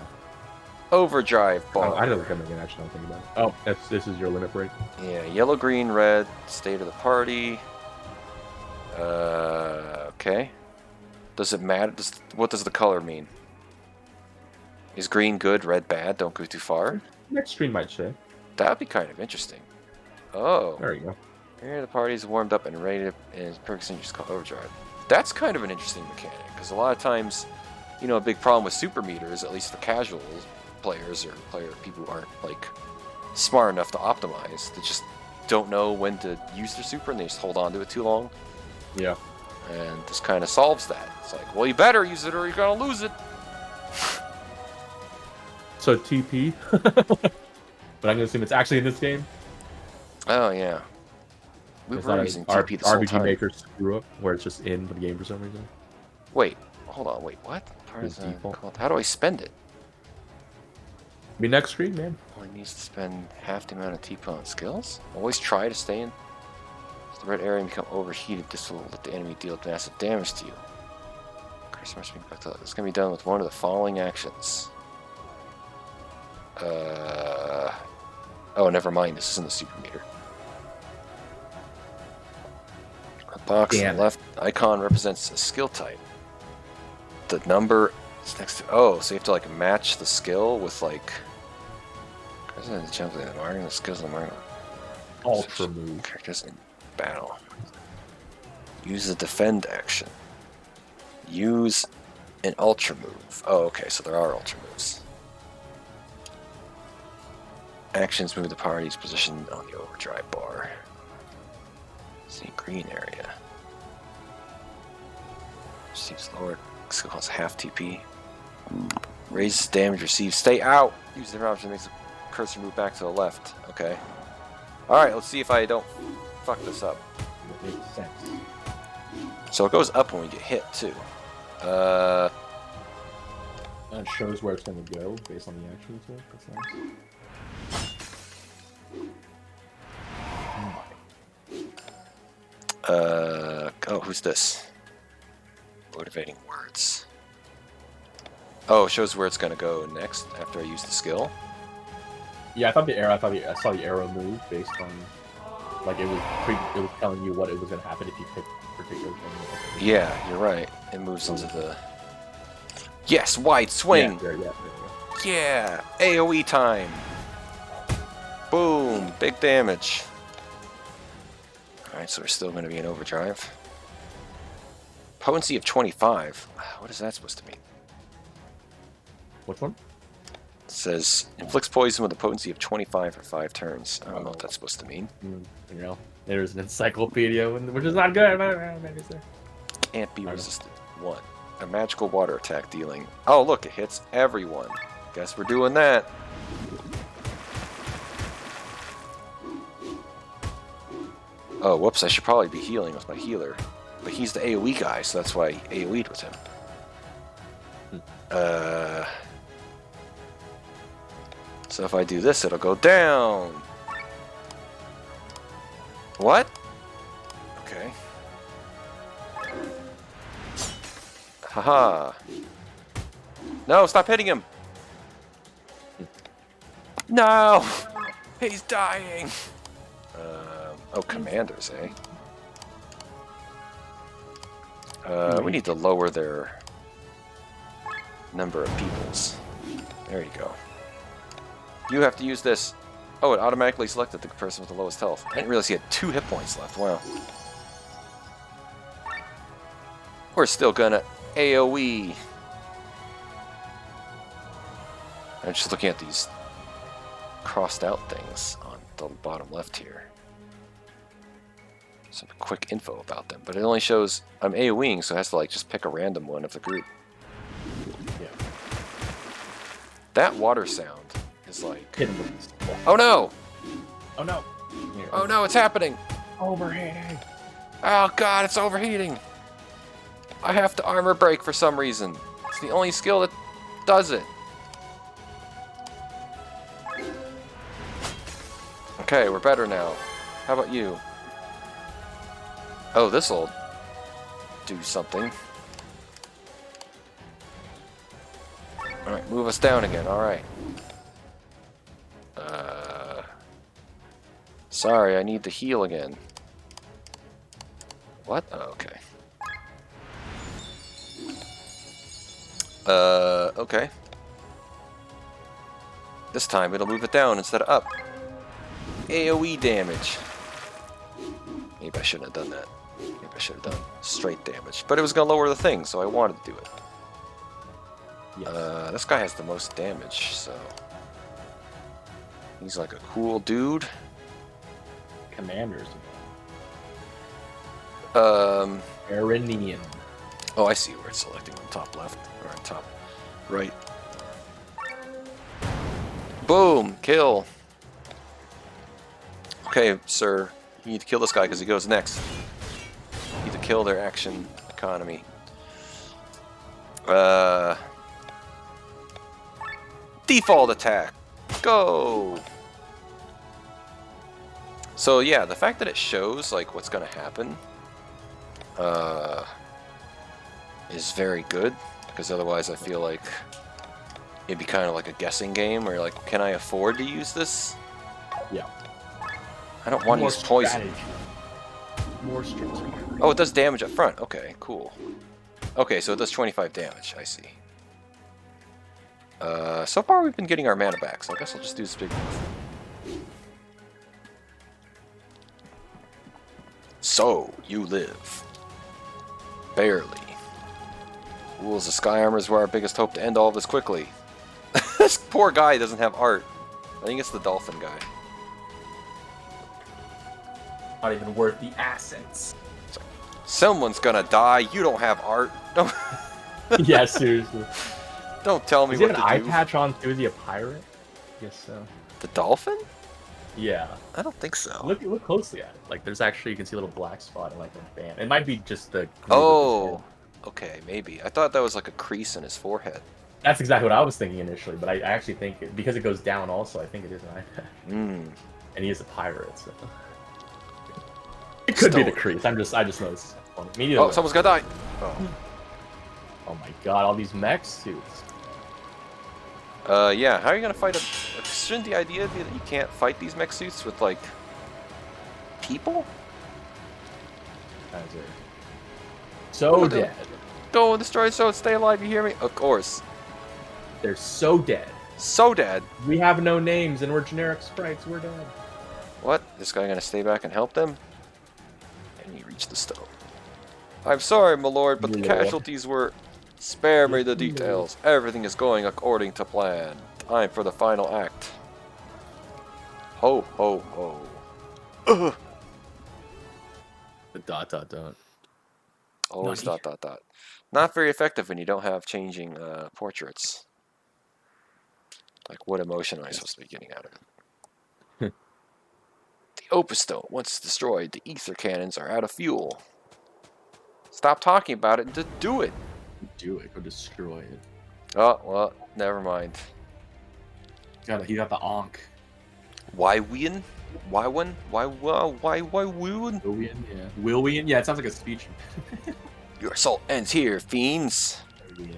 S1: Overdrive ball.
S2: Oh, I didn't look at him again, actually. I don't think about it. Oh, this is your limit break.
S1: Yeah, yellow, green, red. State of the party. Okay. Does it matter? What does the color mean? Is green good, red bad? Don't go too far.
S2: Next stream might say.
S1: That would be kind of interesting. Oh.
S2: There you go.
S1: Here the party's warmed up and ready to, and perfect just called overdrive. That's kind of an interesting mechanic, because a lot of times, you know, a big problem with super meters, at least for casual players or people who aren't like smart enough to optimize, they just don't know when to use their super and they just hold on to it too long.
S2: Yeah.
S1: And this kind of solves that. It's like, well, you better use it or you're gonna lose it.
S2: So TP, but I'm gonna assume it's actually in this game.
S1: Oh yeah. We
S2: It's
S1: were
S2: not
S1: using
S2: an
S1: TP this whole
S2: RPG
S1: time.
S2: Maker screw up where it's just in the game for some reason.
S1: Wait, hold on, wait, what? Partisan
S2: default.
S1: called. How do I spend it?
S2: Be next stream, man.
S1: Only needs to spend half the amount of TP on skills. Always try to stay in. If the red area become overheated, this will let the enemy deal massive damage to you. Cursor must be back to that. This can be done with one of the following actions. Oh, never mind. This isn't the super meter. A box on the left icon represents a skill type. The number is next to. Oh, so you have to like match the skill with like. The skills in the mark.
S2: Ultra move.
S1: Characters in battle. Use a defend action. Use an ultra move. Oh, okay, so there are ultra moves. Actions move the party's position on the overdrive bar. See green area. Receives lower. Skill costs half TP. Raises damage received. Stay out! Use the option makes the cursor move back to the left. Okay. Alright, let's see if I don't fuck this up.
S2: That makes sense.
S1: So it goes up when we get hit, too.
S2: And it shows where it's going to go based on the action you took. That's nice.
S1: Oh, who's this? Motivating words. Oh, it shows where it's going to go next after I use the skill.
S2: Yeah, I saw the arrow move based on, like, it was telling you what it was going to happen if you picked a particular thing.
S1: Yeah, you're right. It moves into the... Yes, wide swing!
S2: There you go.
S1: Yeah, AoE time! Boom! Big damage. Alright, so we're still going to be in overdrive. Potency of 25. What is that supposed to mean?
S2: Which one?
S1: It says, inflicts poison with a potency of 25 for 5 turns. I don't know what that's supposed to mean.
S2: You know, there's an encyclopedia, which is not good. Maybe it's there.
S1: Can't be resisted. 1. A magical water attack dealing. Oh, look, it hits everyone. Guess we're doing that. Oh, whoops, I should probably be healing with my healer. But he's the AoE guy, so that's why I AoE'd with him. So if I do this, it'll go down. What? Okay. Haha. No, stop hitting him. No! He's dying. Oh, commanders, eh? We need to lower their number of peoples. There you go. You have to use this. Oh, it automatically selected the person with the lowest health. I didn't realize he had 2 hit points left. Wow. We're still gonna AoE. I'm just looking at these crossed out things on the bottom left here. Some quick info about them, but it only shows I'm AoEing, so it has to like just pick a random one of the group.
S2: Yeah.
S1: That water sound is like...
S2: Hidden.
S1: Oh no!
S2: Oh no! Here,
S1: Oh no, it's happening!
S2: overheating!
S1: Oh god, it's overheating! I have to armor break for some reason. It's the only skill that does it. Okay, we're better now. How about you? Oh, this'll do something. Alright, move us down again, alright. Sorry, I need to heal again. What? Oh, okay. Okay. This time it'll move it down instead of up. AoE damage. Maybe I shouldn't have done that. Maybe I should have done straight damage. But it was going to lower the thing, so I wanted to do it.
S2: Yes.
S1: This guy has the most damage, so... He's like a cool dude.
S2: Commanders.
S1: Iranian. Oh, I see where it's selecting on top left, or on top right. Boom! Kill! Okay, sir. You need to kill this guy because he goes next. You need to kill their action economy. Default attack! Go! So yeah, the fact that it shows like what's gonna happen is very good, because otherwise I feel like it'd be kind of like a guessing game where you're like, can I afford to use this?
S2: Yeah.
S1: I don't want to use poison.
S2: More strategy.
S1: Oh, it does damage up front. Okay, cool. Okay, so it does 25 damage. I see. So far we've been getting our mana back, so I guess I'll just do this big move. So you live. Barely. Rules of Sky Armors were our biggest hope to end all of this quickly. This poor guy doesn't have art. I think it's the dolphin guy.
S2: Not even worth the assets.
S1: Someone's gonna die. You don't have art. Don't,
S2: Yeah, seriously.
S1: don't tell me
S2: Does he
S1: what
S2: have an
S1: to
S2: eye
S1: do.
S2: patch on too? Is he a pirate? Yes, so.
S1: The dolphin?
S2: Yeah.
S1: I don't think so.
S2: Look closely at it. Like, there's actually, you can see a little black spot in like a band. It might be just the.
S1: Oh, okay, maybe. I thought that was like a crease in his forehead.
S2: That's exactly what I was thinking initially, but I actually think because it goes down also, I think it is an eye patch.
S1: Hmm.
S2: And he is a pirate, so. It could be the
S1: Stone.
S2: crease. I just noticed. It's funny. Me neither
S1: Oh,
S2: way.
S1: someone's gonna die. Oh.
S2: Oh my god, all these mech suits.
S1: Yeah, how are you gonna fight a... Shouldn't the idea be that you can't fight these mech suits with, like... people?
S2: Guys are so dead.
S1: Go and destroy so stay alive, you hear me? Of course.
S2: They're so dead.
S1: So dead.
S2: We have no names and we're generic sprites. We're dead.
S1: What? This guy gonna stay back and help them? And he reached the stone. I'm sorry, my lord, but the
S2: Yeah.
S1: casualties were... Spare me the details. Everything is going according to plan. Time for the final act. Ho, ho, ho. Ugh.
S2: The dot dot dot.
S1: Always
S2: Nutty.
S1: dot, dot, dot. Not very effective when you don't have changing portraits. Like, what emotion am I supposed to be getting out of it? The Opus Stone, once destroyed, the ether cannons are out of fuel. Stop talking about it and just do it.
S2: Do it. Go destroy it.
S1: Oh, well, never mind.
S2: He got the onk.
S1: Why win? Why win? Why win?
S2: Willian, yeah. Willian? Yeah, it sounds like a speech.
S1: Your assault ends here, fiends.
S2: Willian.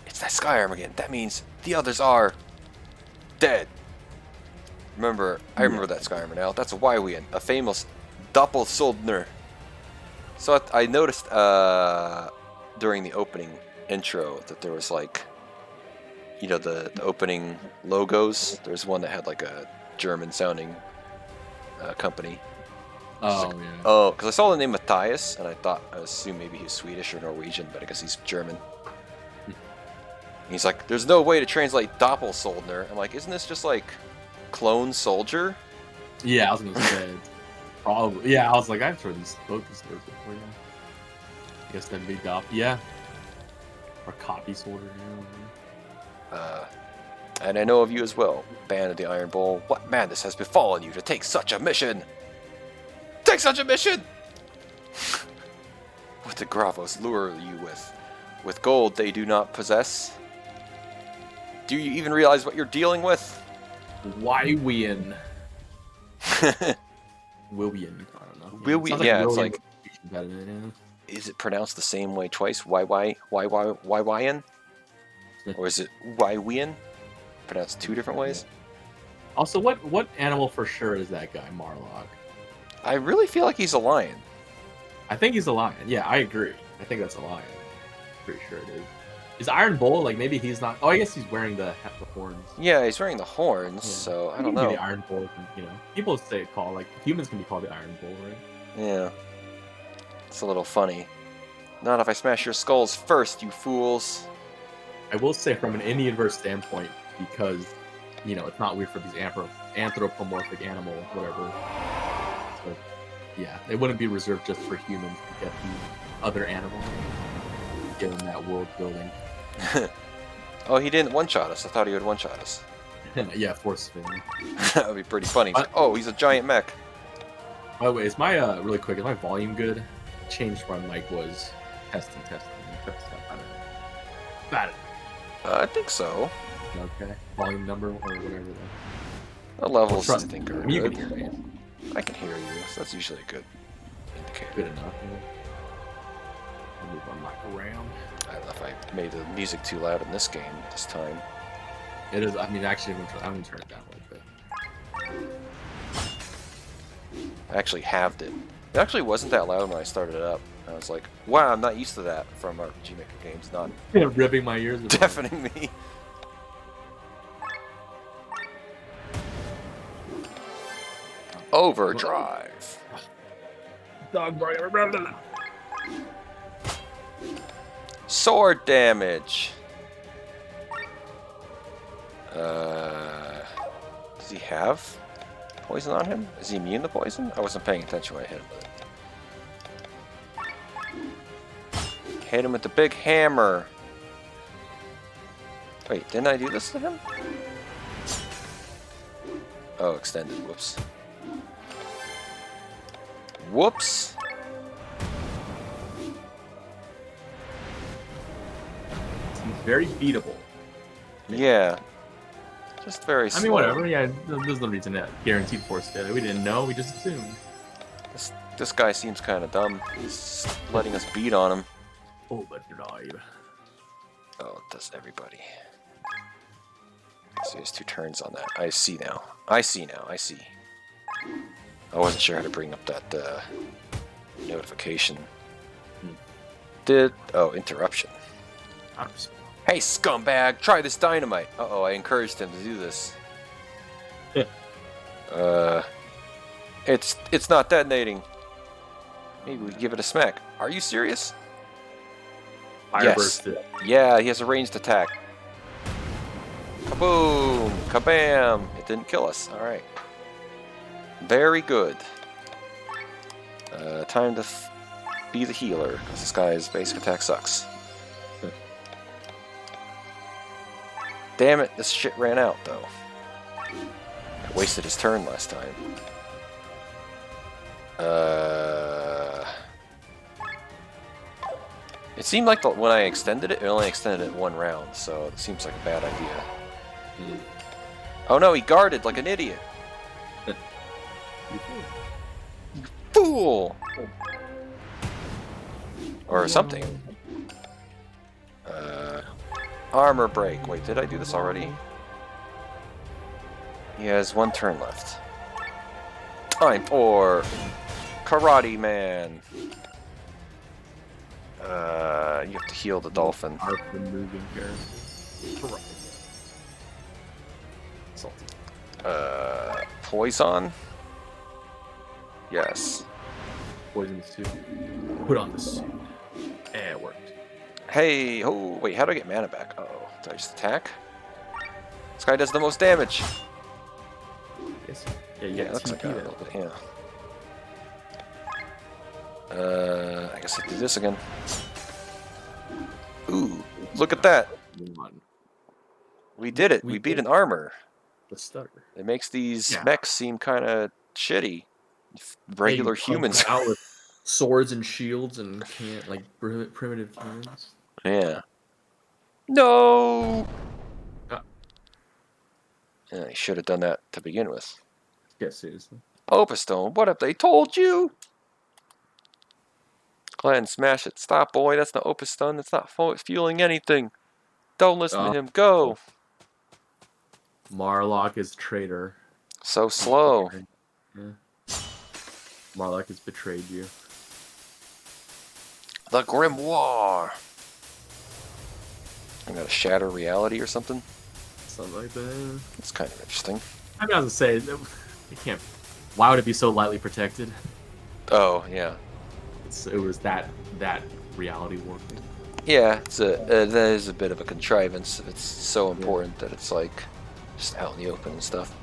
S1: It's that Skyarm again. That means the others are dead. Remember, I remember that Skyarm now. That's a Wywian, a famous Doppelsoldner. So I noticed during the opening intro that there was like, you know, the opening logos. There's one that had like a German sounding company.
S2: Oh,
S1: like,
S2: yeah.
S1: Oh, because I saw the name Matthias, and I assumed maybe he's Swedish or Norwegian, but I guess he's German. And he's like, there's no way to translate Doppelsoldner. I'm like, isn't this just like clone soldier?
S2: Yeah, I was gonna say. Probably. Yeah, I was like, I've heard these words before. Yeah. I guess that'd be yeah. Or copy soldier.
S1: And I know of you as well, Band of the Iron Bowl. What madness has befallen you to take such a mission? Take such a mission! What did Gravos lure you with? With gold they do not possess? Do you even realize what you're dealing with?
S2: Wywian. Willian. I don't know.
S1: Willian,
S2: Sounds
S1: yeah, it's
S2: Willian,
S1: like-
S2: but better than
S1: Is it pronounced the same way twice? Wywian? Or is it Wywian? Pronounced two different ways?
S2: Also, what animal for sure is that guy, Marlock?
S1: I really feel like he's a lion.
S2: I think he's a lion. Yeah, I agree. I think that's a lion. Pretty sure it is. Is Iron Bull, like, maybe he's not... Oh, I guess he's wearing the horns.
S1: Yeah, he's wearing the horns,
S2: Yeah.
S1: so I
S2: He
S1: don't
S2: can be
S1: know.
S2: the Iron Bull, you know. People say like, humans can be called the Iron Bull, right?
S1: Yeah. It's a little funny. Not if I smash your skulls first, you fools.
S2: I will say from an Indian-verse standpoint, because, you know, it's not weird for these anthropomorphic animal, whatever. So, yeah, it wouldn't be reserved just for humans to get the other animals. Give them that world building.
S1: Oh, he didn't one-shot us. I thought he would one-shot us.
S2: Yeah, force spinning.
S1: That would be pretty funny. He's like, oh, he's a giant mech.
S2: By the way, is my really quick? Is my volume good? Changed where my mic was. Testing. Got it.
S1: I think so.
S2: Okay. Volume number or whatever.
S1: The levels, I
S2: Trust
S1: think,
S2: me.
S1: are
S2: You
S1: good.
S2: can hear me.
S1: I can hear you, so that's usually a good indicator.
S2: Good enough. I'll move my mic around.
S1: I don't know if I made the music too loud in this game this time.
S2: It is. I mean, actually, I'm gonna turn it down a little bit.
S1: I actually halved it. It actually wasn't that loud when I started it up. I was like, wow, I'm not used to that from RPGMaker games, not
S2: Ripping my ears. With
S1: deafening me. Overdrive.
S2: Dog bark.
S1: Sword damage. Does he have poison on him? Is he immune to poison? I wasn't paying attention when I hit him. Hit him with the big hammer. Wait, didn't I do this to him? Oh, extended. Whoops. Whoops.
S2: He's very beatable.
S1: Yeah. Just very slow.
S2: I mean, whatever. Yeah, there's no reason to guaranteed force dead. We didn't know. We just assumed.
S1: This guy seems kind of dumb. He's letting us beat on him.
S2: Oh, but drive.
S1: Oh, it does everybody. So he has 2 turns on that. I see now. I see now. I see. I wasn't sure how to bring up that notification. Oh, interruption. Hey, scumbag! Try this dynamite! Uh-oh, I encouraged him to do this. It's not detonating. Maybe we give it a smack. Are you serious? Yes. Yeah, he has a ranged attack. Kaboom! Kabam! It didn't kill us. Alright. Very good. Time to be the healer, because this guy's basic attack sucks. Damn it, this shit ran out, though. I wasted his turn last time. It seemed like when I extended it, it only extended it 1 round, so it seems like a bad idea. Oh no, he guarded like an idiot. You fool! Or something. Armor break. Wait, did I do this already? He has 1 turn left. Time for Karate Man. You have to heal the dolphin.
S2: Moving here.
S1: Poison? Yes.
S2: Poison suit. Put on the suit. It worked.
S1: Hey, oh, wait, how do I get mana back? Uh-oh, did I just attack? This guy does the most damage.
S2: Yes.
S1: Yeah, it looks like a little bit, yeah. I guess I do this again. Ooh, look at that. We did it. We beat an armor.
S2: The stutter.
S1: It makes these mechs seem kind of shitty. Regular humans.
S2: Out with swords and shields and like primitive cannons.
S1: Yeah. No. Yeah, I should have done that to begin with.
S2: Yeah, seriously.
S1: Opustone, what have they told you? Go ahead and smash it. Stop, boy. That's not Opustone. That's not fueling anything. Don't listen to him. Go.
S2: Marlock is traitor.
S1: So slow.
S2: Yeah. Marlock has betrayed you.
S1: The Grimoire. I got to shatter reality or something.
S2: Something like that.
S1: That's kind of interesting.
S2: I mean, I was gonna say, it can't. Why would it be so lightly protected?
S1: Oh yeah.
S2: It was that reality warping.
S1: Yeah, that is a bit of a contrivance. It's so important that it's like just out in the open and stuff.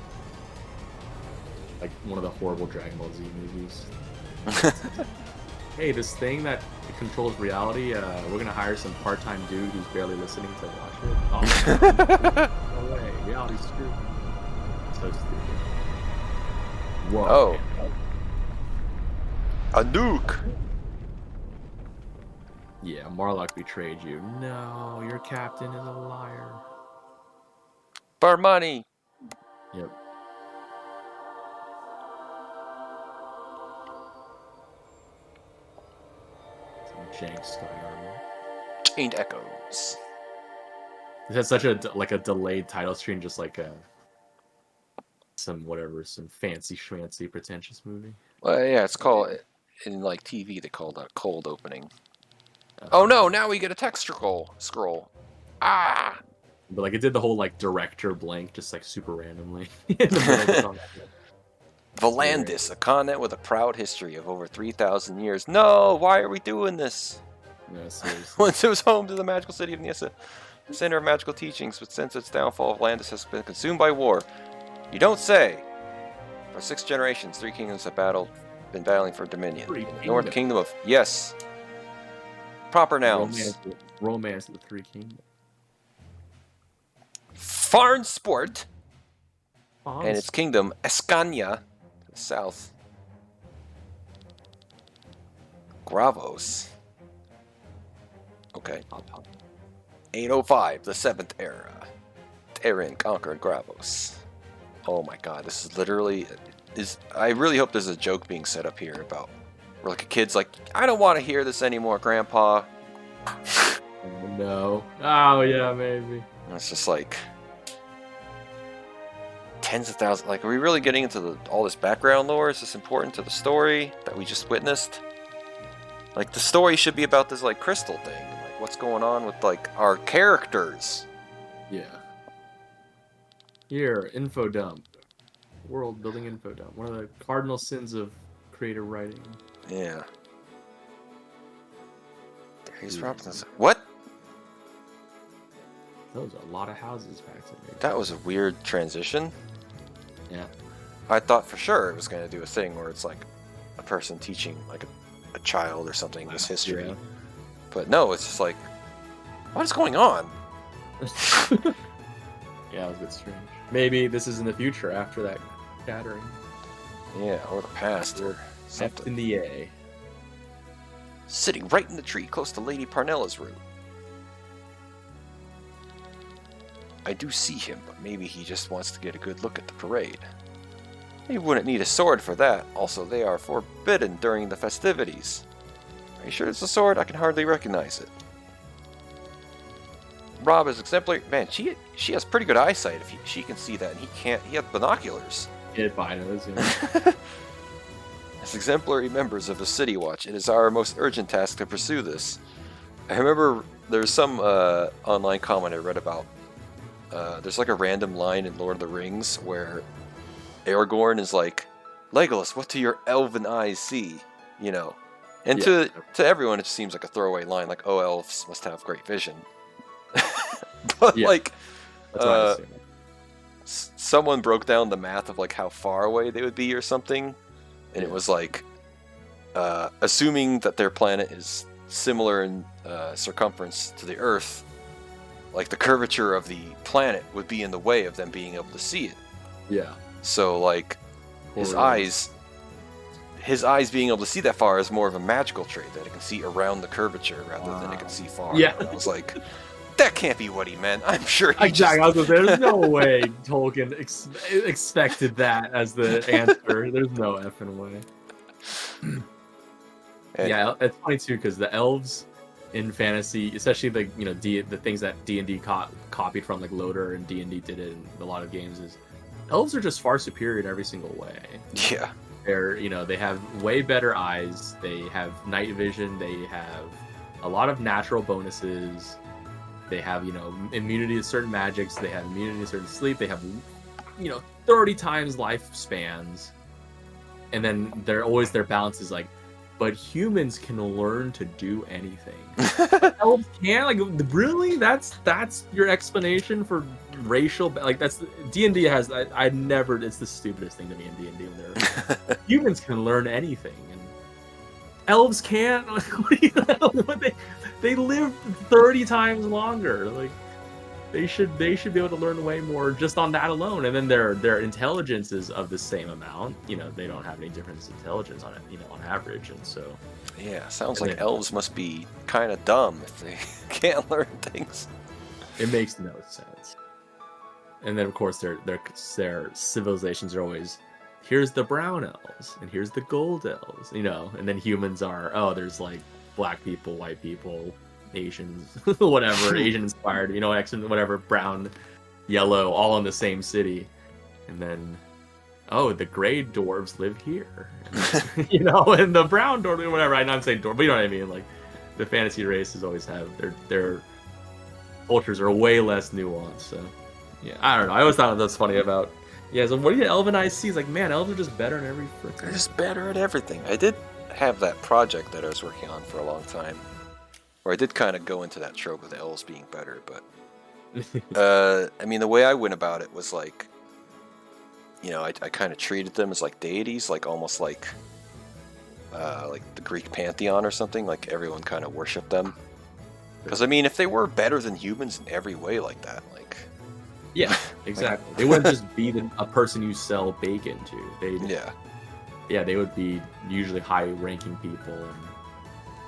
S2: Like one of the horrible Dragon Ball Z movies. Hey, this thing that controls reality, we're gonna hire some part-time dude who's barely listening to watch it. Oh, no way, reality's screwed. So stupid. Whoa.
S1: Oh. A nuke!
S2: Yeah, Marlock betrayed you. No, your captain is a liar.
S1: For money!
S2: Yep. Some jank sky armor.
S1: Chained Echoes.
S2: It has such a delayed title screen, just like some fancy schmancy pretentious movie.
S1: Well, yeah, it's called in like TV. They call that cold opening. Oh no! Now we get a text scroll. Ah!
S2: But like it did the whole like director blank, just like super randomly. In the middle of the
S1: Volandis, a continent with a proud history of over 3,000 years. No, why are we doing this?
S2: No, seriously.
S1: Once it was home to the magical city of Nyssa, the center of magical teachings, but since its downfall, Volandis has been consumed by war. You don't say! For 6 generations, 3 kingdoms have been battling for dominion. North Kingdom of... Yes. Proper nouns.
S2: Romance of the Three Kingdoms.
S1: Farnsport. And its kingdom, Escania, to the south. Gravos. Okay. 805, the 7th era. Terran conquered Gravos. Oh my god, this is literally... I really hope there's a joke being set up here about... Where like a kid's like, I don't want to hear this anymore, Grandpa.
S2: Oh, no. Oh, yeah, maybe.
S1: And it's just like... Tens of thousands... Like, are we really getting into all this background lore? Is this important to the story that we just witnessed? Like, the story should be about this, like, crystal thing. Like, what's going on with, like, our characters?
S2: Yeah. Here, info dump. World building info dump. One of the cardinal sins of creative writing.
S1: Yeah. Darius Robinson. What?
S2: Those are a lot of houses back there.
S1: That was a weird transition.
S2: Yeah.
S1: I thought for sure it was going to do a thing where it's like a person teaching like a child or something this history.
S2: Yeah.
S1: But no, it's just like, what is going on?
S2: Yeah, it was a bit strange. Maybe this is in the future after that shattering.
S1: Yeah, or the past or
S2: F
S1: something.
S2: in the A.
S1: Sitting right in the tree close to Lady Parnella's room. I do see him, but maybe he just wants to get a good look at the parade. He wouldn't need a sword for that. Also, they are forbidden during the festivities. Are you sure it's a sword? I can hardly recognize it. Rob is exemplary. Man, she has pretty good eyesight if she can see that, and he can't. He has binoculars.
S2: Yeah, binos, yeah.
S1: As exemplary members of the City Watch, it is our most urgent task to pursue this. I remember there's some online comment I read about. There's like a random line in Lord of the Rings where Aragorn is like, Legolas, what do your elven eyes see? You know, and
S2: Yeah.
S1: to everyone it just seems like a throwaway line, like, oh, elves must have great vision. But
S2: Yeah.
S1: like,
S2: That's what I assume.
S1: someone broke down the math of like how far away they would be or something, and it
S2: Yeah.
S1: was like, assuming that their planet is similar in circumference to the Earth, like the curvature of the planet would be in the way of them being able to see it.
S2: Yeah.
S1: So like his
S2: Correlates.
S1: eyes being able to see that far is more of a magical trait, that it can see around the curvature rather than it can see far.
S2: Yeah.
S1: And I was like, that can't be what he meant. I'm sure he
S2: Exactly. I
S1: just...
S2: was gonna say, there's no way Tolkien expected that as the answer. There's no effing way.
S1: And-
S2: Yeah, it's funny too because the elves in fantasy, especially the the things that D&D copied from, like Loader and D&D did it in a lot of games, is elves are just far superior in every single way.
S1: Yeah.
S2: They're they have way better eyes. They have night vision. They have a lot of natural bonuses. They have immunity to certain magics. They have immunity to certain sleep. They have 30 times lifespans. And then their balance is like, but humans can learn to do anything. Elves can't. Like, really? That's your explanation for racial? Like, that's D&D has. I never. It's the stupidest thing to me in D&D when they're humans can learn anything and elves can't. They live 30 times longer. Like, they should be able to learn way more just on that alone. And then their intelligence is of the same amount. They don't have any difference in intelligence on it, on average. And so,
S1: Yeah, sounds like elves must be kind of dumb if they can't learn things.
S2: it makes no sense. And then of course their civilizations are always, here's the brown elves and here's the gold elves, and then humans are, there's like black people, white people, Asians, whatever, Asian inspired, whatever, brown, yellow, all in the same city. And then, the gray dwarves live here, and the brown dwarves, whatever. I'm not saying dwarf, but you know what I mean. Like, the fantasy races always have their cultures are way less nuanced. So, yeah, I don't know. I always thought that's funny about Yeah, so what do you Elven Eyes see? It's like, man, elves are just better in every
S1: They're
S2: freaking...
S1: just better at everything. I did have that project that I was working on for a long time, where I did kind of go into that trope of the elves being better, but I mean, the way I went about it was like, you know, I kind of treated them as like deities, like almost like the Greek pantheon or something. Like everyone kind of worshipped them. Because I mean, if they were better than humans in every way like that, like
S2: Yeah, exactly. They wouldn't just be a person you sell bacon to.
S1: yeah,
S2: They would be usually high-ranking people and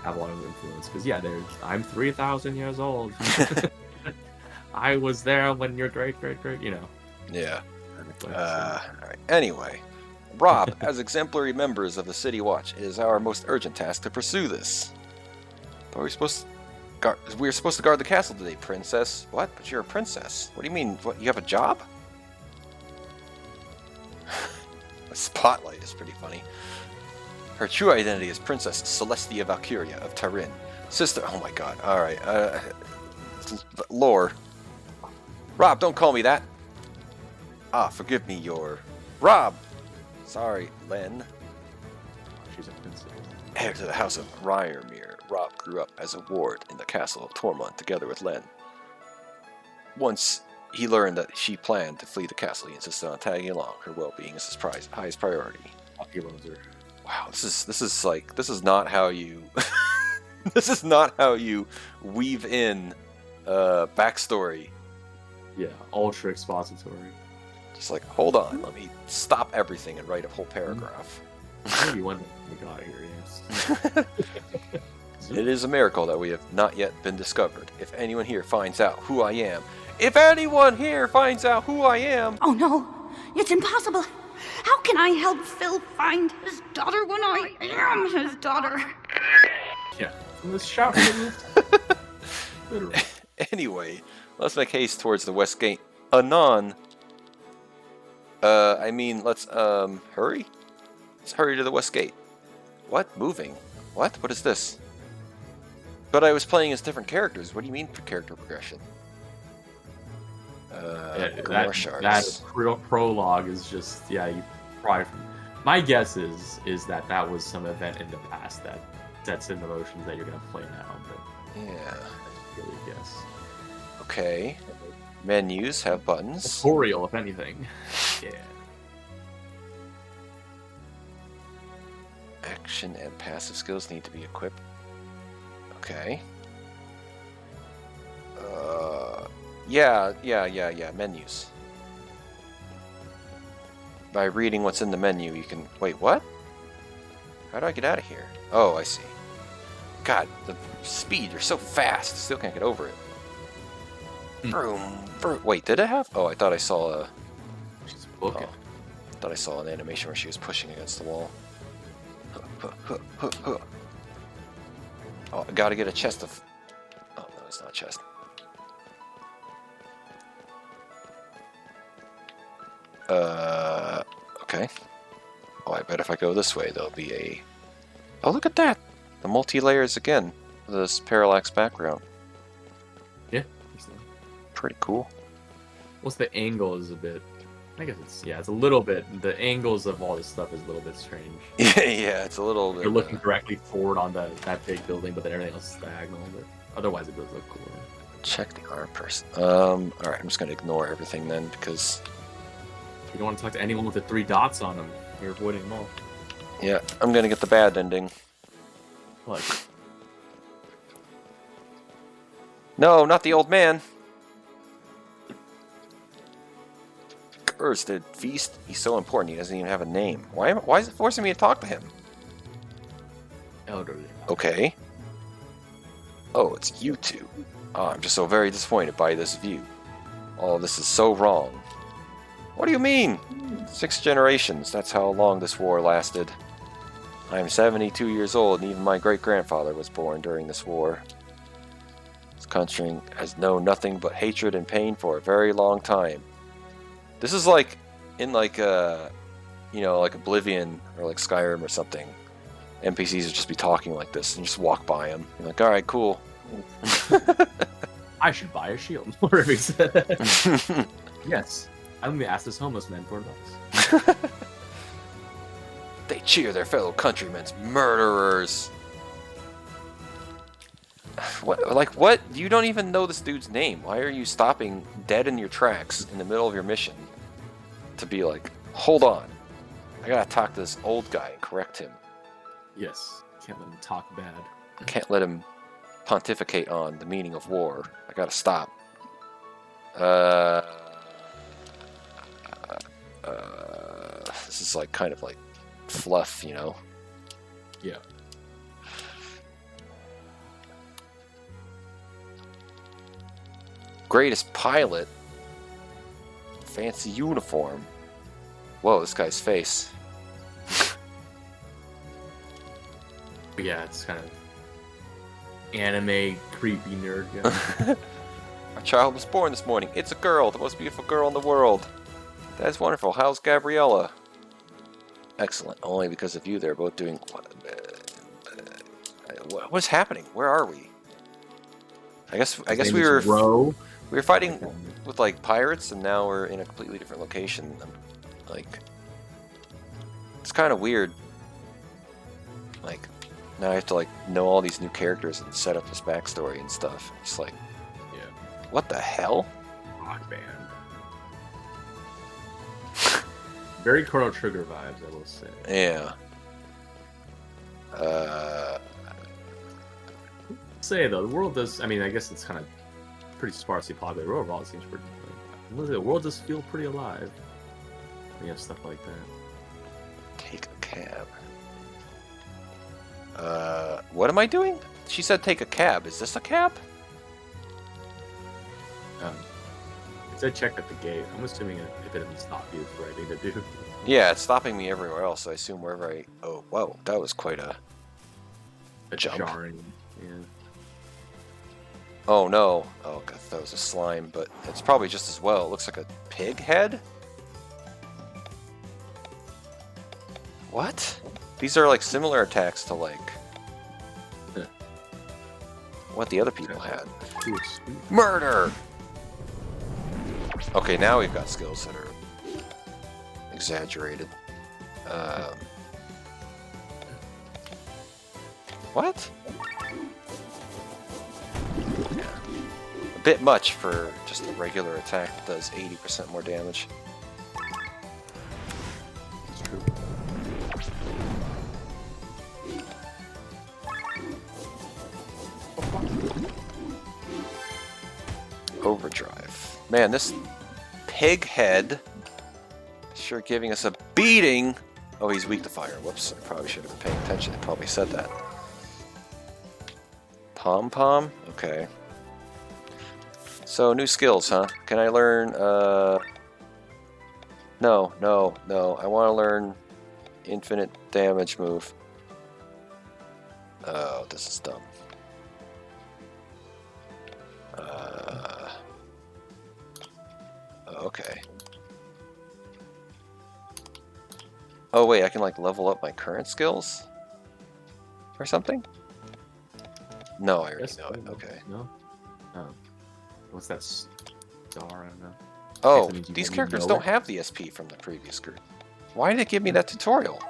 S2: have a lot of influence. Because I'm 3,000 years old. I was there when your great, you know.
S1: yeah. All right. Anyway, Rob, as exemplary members of the City Watch, it is our most urgent task to pursue this. But we're supposed to guard the castle today, princess. What? But you're a princess. What do you mean? What? You have a job? A spotlight is pretty funny. Her true identity is Princess Celestia Valkyria of Tarin. Sister... Oh my god. Alright. Lore. Rob, don't call me that. Ah, forgive me, your... Rob! Sorry, Len.
S2: She's a princess.
S1: Heir to the house of Ryermere, Rob grew up as a ward in the castle of Tormund together with Len. Once he learned that she planned to flee the castle, he insisted on tagging along. Her well-being is his highest priority.
S2: He loves her.
S1: Wow, this is not how you this is not how you weave in backstory.
S2: Yeah, ultra expository.
S1: Just like, hold on, let me stop everything and write a whole paragraph.
S2: Maybe when we got here, yes.
S1: It is a miracle that we have not yet been discovered. If anyone here finds out who I am, if anyone here finds out who I am...
S3: Oh no, it's impossible. How can I help Phil find his daughter when I am his daughter?
S2: Yeah, let's shout. Literally.
S1: Anyway, let's make haste towards the west gate. Anon. I mean, let's, hurry? Let's hurry to the west gate. What? Moving? What? What is this? But I was playing as different characters. What do you mean for character progression?
S2: That prologue is just, you probably... My guess is that was some event in the past that sets in the motions that you're going to play now, but...
S1: Yeah.
S2: That's really a guess.
S1: Okay. Menus have buttons.
S2: Tutorial, if anything. Yeah.
S1: Action and passive skills need to be equipped. Okay. Yeah. Menus. By reading what's in the menu, you can... Wait, what? How do I get out of here? Oh, I see. God, the speed, you're so fast. Still can't get over it. Vroom, vroom. Wait, did it have... Oh, I thought I saw a...
S2: She's booking.
S1: Oh, I thought I saw an animation where she was pushing against the wall. Oh, I gotta get a chest of... Oh, no, it's not a chest. Okay. Oh, I bet if I go this way, there'll be a... Oh, look at that! The multi-layers again. This parallax background.
S2: Yeah.
S1: Pretty cool.
S2: What's the angle is a bit... I guess it's a little bit... The angles of all this stuff is a little bit strange.
S1: Yeah, it's a little bit...
S2: You're looking directly forward on that big building, but then everything else is diagonal. But otherwise, it does look cool.
S1: Check the arm person. Alright, I'm just gonna ignore everything then, because...
S2: You don't want to talk to anyone with the 3 dots on them. You're avoiding them all.
S1: Yeah, I'm gonna get the bad ending.
S2: What?
S1: No, not the old man! Cursed, did Feast? He's so important he doesn't even have a name. Why is it forcing me to talk to him?
S2: Elderly.
S1: Okay. Oh, it's you two. Oh, I'm just so very disappointed by this view. Oh, this is so wrong. What do you mean? 6 generations, that's how long this war lasted. I'm 72 years old, and even my great-grandfather was born during this war. This country has known nothing but hatred and pain for a very long time. This is like, in like, like Oblivion, or like Skyrim or something. NPCs would just be talking like this, and you just walk by them. You're like, alright, cool.
S2: I should buy a shield. Whatever he said. Yes. I'm gonna ask this homeless man for $4.
S1: They cheer their fellow countrymen's murderers. What? Like what? You don't even know this dude's name. Why are you stopping dead in your tracks in the middle of your mission to be like, hold on, I gotta talk to this old guy and correct him.
S2: Yes. Can't let him talk bad.
S1: Can't let him pontificate on the meaning of war. I gotta stop. This is like kind of like fluff, you know?
S2: Yeah.
S1: Greatest pilot. Fancy uniform. Whoa, this guy's face.
S2: But yeah, it's kind of anime creepy nerd guy.
S1: Our child was born this morning. It's a girl, the most beautiful girl in the world. That's wonderful. How's Gabriella? Excellent. Only because of you, they're both doing. What's happening? Where are we? I guess we were fighting with like pirates, and now we're in a completely different location. Like, it's kind of weird. Like, now I have to like know all these new characters and set up this backstory and stuff. It's like,
S2: Yeah.
S1: what the hell?
S2: Rock band. Very Chrono Trigger vibes, I will say.
S1: Yeah.
S2: Say though, the world does. I mean, I guess it's kind of pretty sparsely populated. Overall, it seems pretty. The world does feel pretty alive. We have stuff like that.
S1: Take a cab. What am I doing? She said take a cab. Is this a cab?
S2: It said check at the gate. I'm assuming if it didn't stop you for anything to do.
S1: Yeah, it's stopping me everywhere else. So I assume wherever I. Oh, whoa, that was quite a jump.
S2: Jarring. Yeah.
S1: Oh no. Oh god, that was a slime, but it's probably just as well. It looks like a pig head. What? These are like similar attacks to like what the other people had.
S2: Ooh, sweet.
S1: Murder! Okay, now we've got skills that are exaggerated. What? Yeah. A bit much for just a regular attack that does 80% more damage.
S2: It's true.
S1: Overdrive. Man, this pig head is sure giving us a beating. Oh, he's weak to fire. Whoops, I probably should have been paying attention. I probably said that. Pom-pom? Okay. So, new skills, huh? Can I learn, No. I want to learn infinite damage move. Oh, this is dumb. Okay. Oh wait, I can like level up my current skills? Or something? No, I already know it. Okay.
S2: No? Oh. What's that star? I don't know.
S1: Oh,
S2: that means you
S1: these
S2: already
S1: characters
S2: know
S1: don't
S2: it?
S1: have the SP from the previous group. Why did it give me that tutorial?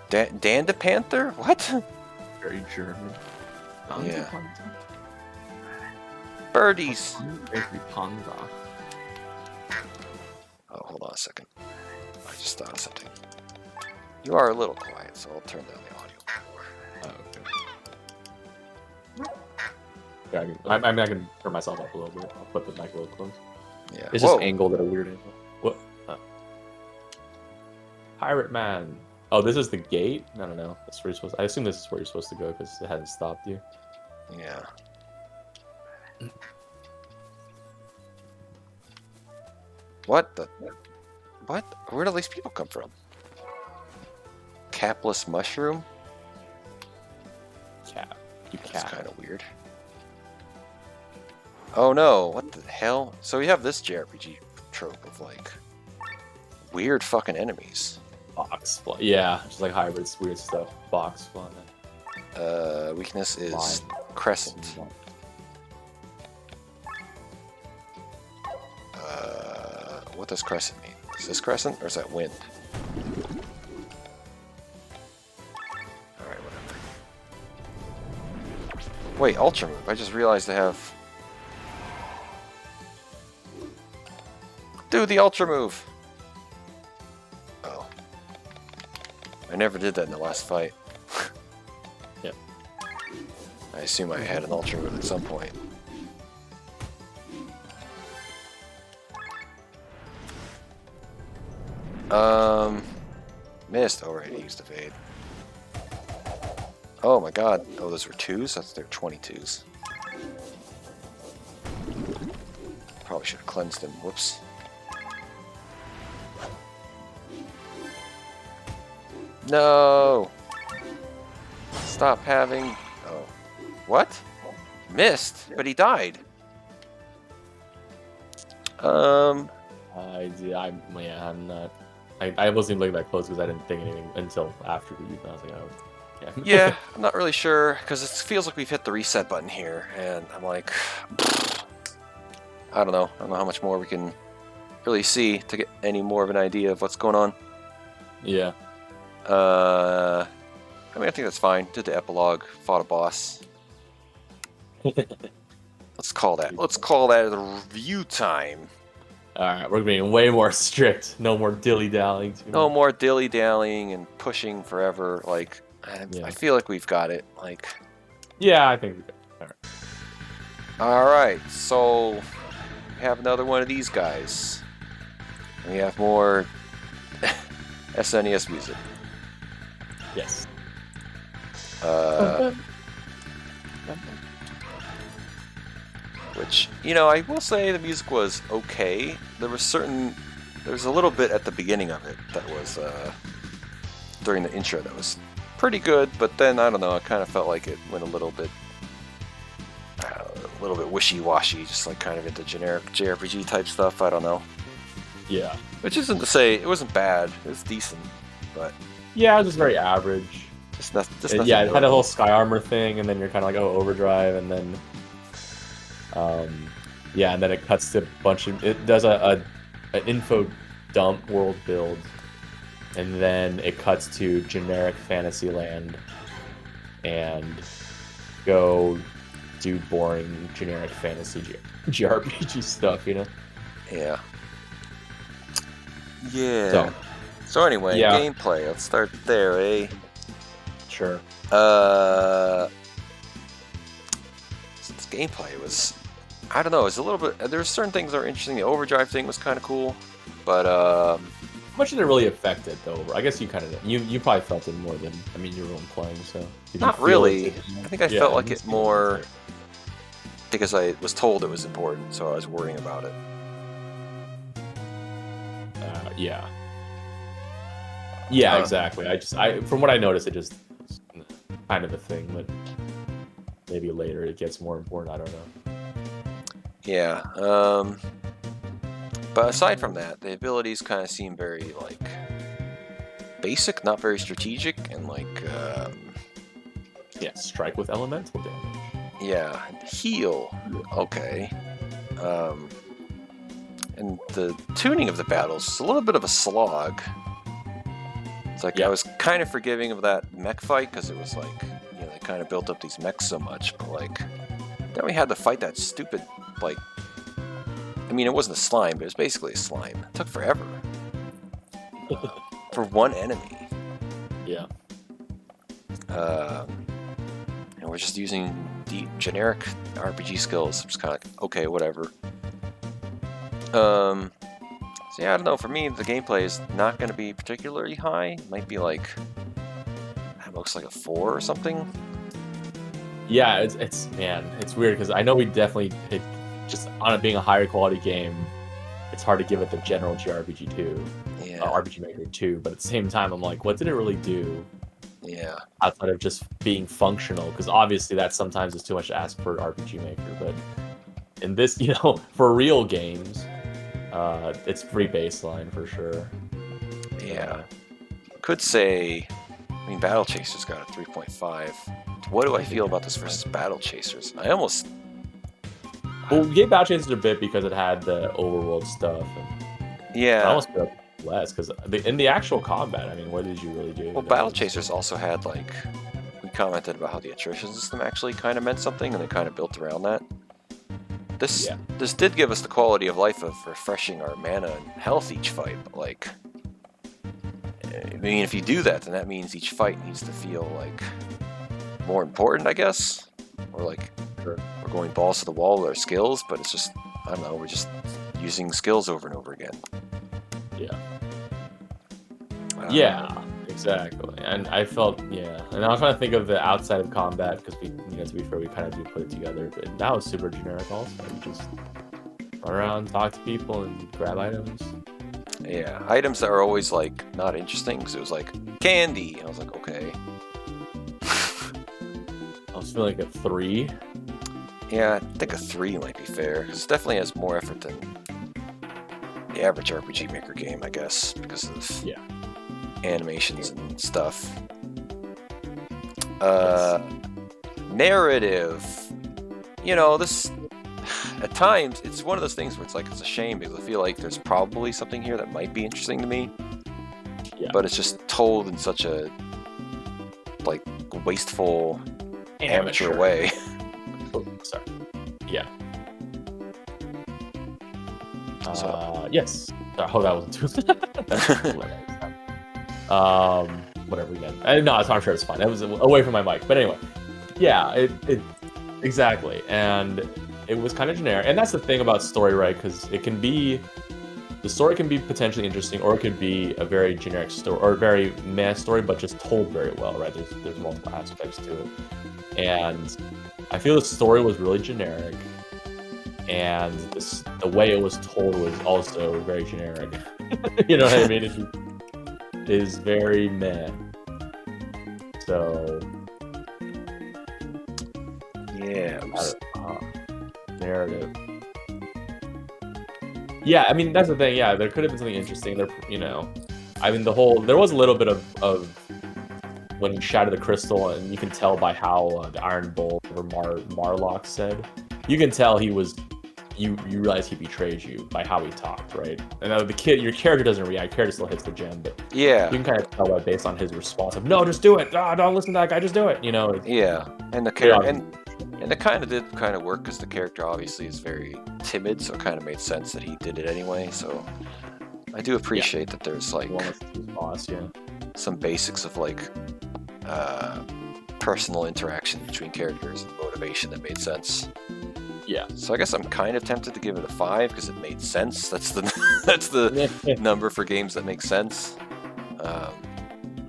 S1: Danda Panther? What?
S2: Very German.
S1: Yeah. Birdies!
S2: Every Panda.
S1: Oh, hold on a second. I just thought of something. You are a little quiet, so I'll turn down the audio.
S2: Oh, okay. Yeah, I mean, I can turn myself up a little bit. I'll put the mic a little close.
S1: Yeah.
S2: It's
S1: Whoa.
S2: just angled at a weird angle. What? Pirate Man. Oh, this is the gate? I don't know. That's where you're supposed. I assume this is where you're supposed to go because it hasn't stopped you.
S1: Yeah. What the? What? Where do these people come from? Capless mushroom?
S2: Cap. You
S1: That's
S2: cap.
S1: kind of weird. Oh no, what the hell? So we have this JRPG trope of like weird fucking enemies.
S2: Box fly. Yeah, just like hybrids, weird stuff. Box fly.
S1: Weakness is crescent. What does crescent mean? Is this crescent or is that wind? Alright, whatever. Wait, ultra move. I just realized I have... Do the ultra move! Oh. I never did that in the last fight.
S2: Yep.
S1: I assume I had an ultra move at some point. Missed. Oh, right, he used evade. Oh my god. Oh, those were 2s? That's their 22s. Probably should have cleansed him. Whoops. No! Stop having... Oh. What? Missed? But he died.
S2: I'm not. I wasn't even looking that close because I didn't think anything until after the youth. I was like, oh, yeah.
S1: Yeah, I'm not really sure because it feels like we've hit the reset button here, and I'm like, I don't know. I don't know how much more we can really see to get any more of an idea of what's going on.
S2: Yeah.
S1: I mean, I think that's fine. Did the epilogue, fought a boss. Let's call that the review time.
S2: Alright, we're being way more strict. No more dilly-dallying.
S1: No more dilly-dallying and pushing forever. Like, I feel like we've got it. Like,
S2: yeah, I think we got it.
S1: Alright, so we have another one of these guys. We have more SNES music.
S2: Yes.
S1: Which, you know, I will say the music was okay. There's a little bit at the beginning of it that was, during the intro that was pretty good, but then, I don't know, I kind of felt like it went a little bit wishy-washy, just like kind of into generic JRPG type stuff, I don't know.
S2: Yeah.
S1: Which isn't to say, it wasn't bad, it was decent, but...
S2: Yeah, it was just very average.
S1: Just nothing
S2: yeah, it had a whole Sky Armor thing, and then you're kind of like, oh, Overdrive, and then... yeah, and then it cuts to a bunch of... It does an info dump world build, and then it cuts to generic Fantasyland, and go do boring generic fantasy JRPG stuff, you know?
S1: Yeah. Yeah. So anyway,
S2: yeah.
S1: Gameplay. Let's start there, eh?
S2: Sure.
S1: Since gameplay was... I don't know, it's a little bit... There's certain things that are interesting. The Overdrive thing was kind of cool, but... How
S2: much did it really affect it, though? I guess you kind of... You probably felt it more than... I mean, you were playing, so...
S1: Not really. I think I felt like it more... Because I was told it was important, so I was worrying about it.
S2: Yeah. Yeah, exactly. From what I noticed, it just... kind of a thing, but... Maybe later it gets more important, I don't know.
S1: Yeah, but aside from that, the abilities kind of seem very, like, basic, not very strategic, and, like,
S2: yeah, strike with elemental damage.
S1: Yeah, heal, okay. And the tuning of the battles is a little bit of a slog. It's like, I was kind of forgiving of that mech fight, because it was like, you know, they kind of built up these mechs so much, but, like, then we had to fight that stupid... like, I mean, it wasn't a slime, but it was basically a slime. It took forever. For one enemy.
S2: Yeah.
S1: And we're just using the generic RPG skills. I'm just kind of like, okay, whatever. So yeah, I don't know. For me, the gameplay is not going to be particularly high. It might be like, it looks like a 4 or something.
S2: Yeah, it's weird because I know we definitely just on it being a higher quality game, it's hard to give it the general JRPG 2, RPGMaker 2, but at the same time, I'm like, what did it really do?
S1: Yeah.
S2: Outside of just being functional, because obviously that sometimes is too much to ask for RPGMaker, but in this, you know, for real games, it's pretty baseline for sure.
S1: Yeah. Could say I mean, Battle Chasers got a 3.5. What do I feel about this versus Battle Chasers? I almost...
S2: Well, we gave Battle Chasers a bit because it had the overworld stuff. And I
S1: Yeah.
S2: almost feel less because in the actual combat, I mean, what did you really do?
S1: Well, Battle Chasers also had, like... We commented about how the attrition system actually kind of meant something, and they kind of built around that. This did give us the quality of life of refreshing our mana and health each fight, but, like... I mean, if you do that, then that means each fight needs to feel, like, more important, I guess? Or, like, we're going balls to the wall with our skills, but it's just, I don't know, we're just using skills over and over again.
S2: Yeah. Yeah, exactly. And I felt, yeah. And I was trying to think of the outside of combat, because we, you know, to be fair, we kind of do put it together, but that was super generic also. You just run around, talk to people, and grab items.
S1: Yeah, items that are always, like, not interesting, because it was like, candy! I was like, okay.
S2: I was feeling like a 3.
S1: Yeah, I think a 3 might be fair, because it definitely has more effort than the average RPG Maker game, I guess, because of animations and stuff. Narrative. You know, this... At times, it's one of those things where it's like, it's a shame, because I feel like there's probably something here that might be interesting to me.
S2: Yeah.
S1: But it's just told in such a, like, wasteful, amateur way.
S2: Oh, sorry. Yeah. Yes. Oh, that wasn't too... whatever again. No, I'm sure it's fine. That was away from my mic. But anyway. Yeah, it exactly. And it was kind of generic. And that's the thing about story, right? Because it can be... The story can be potentially interesting, or it could be a very generic story, or a very meh story, but just told very well, right? There's multiple aspects to it. And I feel the story was really generic, and the way it was told was also very generic. You know what I mean? It is very meh. So...
S1: Yeah, it was...
S2: narrative. Yeah, I mean, that's the thing. Yeah, there could have been something interesting. There, you know, I mean, there was a little bit of when he shattered the crystal, and you can tell by how the Iron Bull or Marlock said, you can tell he was, you realize he betrayed you by how he talked, right? And your character doesn't react. Your character still hits the gem, but
S1: yeah,
S2: you can kind of tell that based on his response of, no, just do it. Don't listen to that guy. Just do it. You know?
S1: Yeah, and the character and it kind of did work because the character obviously is very timid, so it kind of made sense that he did it anyway. So I do appreciate that there's like some basics of like personal interaction between characters and motivation that made sense.
S2: Yeah.
S1: So I guess I'm kind of tempted to give it a 5 because it made sense. That's the number for games that make sense.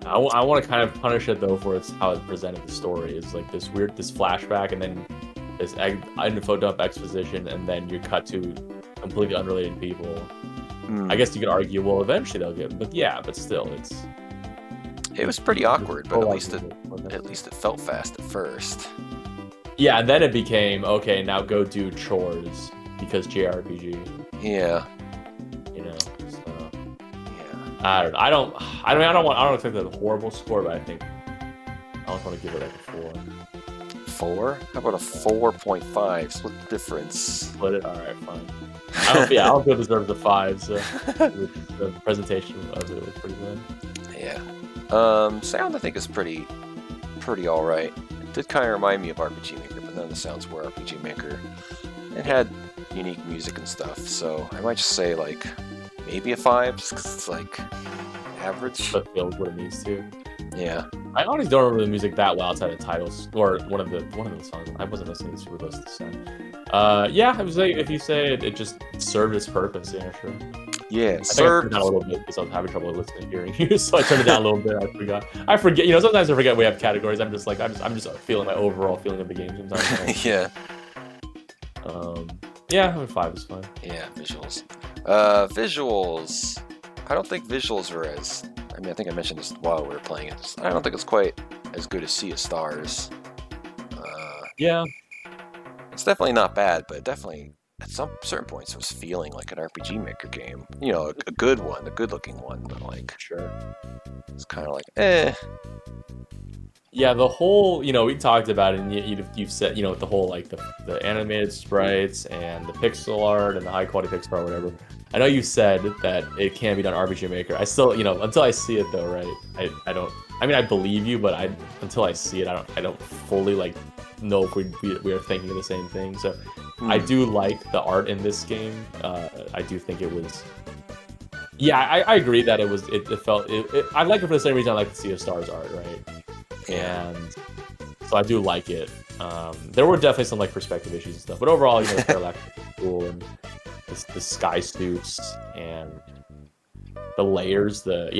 S2: I want to kind of punish it though for how it presented the story. It's like this flashback, and then this info dump exposition, and then you cut to completely unrelated people. I guess you could argue, well, eventually they'll get, but still,
S1: it was pretty awkward. But at least it felt fast at first.
S2: Yeah, and then it became okay. Now go do chores because JRPG.
S1: Yeah.
S2: You know. I don't expect a horrible score, but I think I just want to give it like a 4.
S1: 4? How about a 4.5? Split the difference.
S2: Split it? Alright, fine. I don't feel it deserves a 5, so the presentation of it was pretty good.
S1: Yeah. Sound I think is pretty alright. It did kind of remind me of RPG Maker, but none of the sounds were RPG Maker. It had unique music and stuff, so I might just say like maybe a 5, just because it's like average.
S2: But feels what it needs to.
S1: Yeah.
S2: I honestly don't remember the music that well outside of titles or one of the songs. I wasn't listening to super close to the sound. Yeah, I was like, if you say it just served its purpose. Yeah, sure.
S1: Yeah,
S2: I turned it down a little bit because I was having trouble listening to hearing you, so I turned it down a little bit. I forget. You know, sometimes I forget we have categories. I'm just feeling my overall feeling of the game sometimes.
S1: Yeah.
S2: Yeah, I mean, 5 is fine.
S1: Yeah, visuals. Visuals. I don't think visuals are as... I mean, I think I mentioned this while we were playing it. I don't think it's quite as good as Sea of Stars.
S2: Yeah.
S1: It's definitely not bad, but it definitely at some certain points it was feeling like an RPG Maker game. You know, a good one, a good-looking one, but like
S2: Sure.
S1: it's kind of like, eh.
S2: Yeah, the whole, we talked about it, and you've said, the whole, like, the animated sprites and the pixel art and the high-quality pixel art, whatever. I know you said that it can be done RPG Maker. I still, until I see it, though, right, I don't, I mean, I believe you, but until I see it, I don't fully, like, know if we are thinking of the same thing. So I do like the art in this game. I do think it was... Yeah, I agree that it felt... I like it for the same reason I like the Sea of Stars art, right? And so I do like it. There were definitely some like perspective issues and stuff, but overall, the parallax was cool, and the sky suits and the layers, the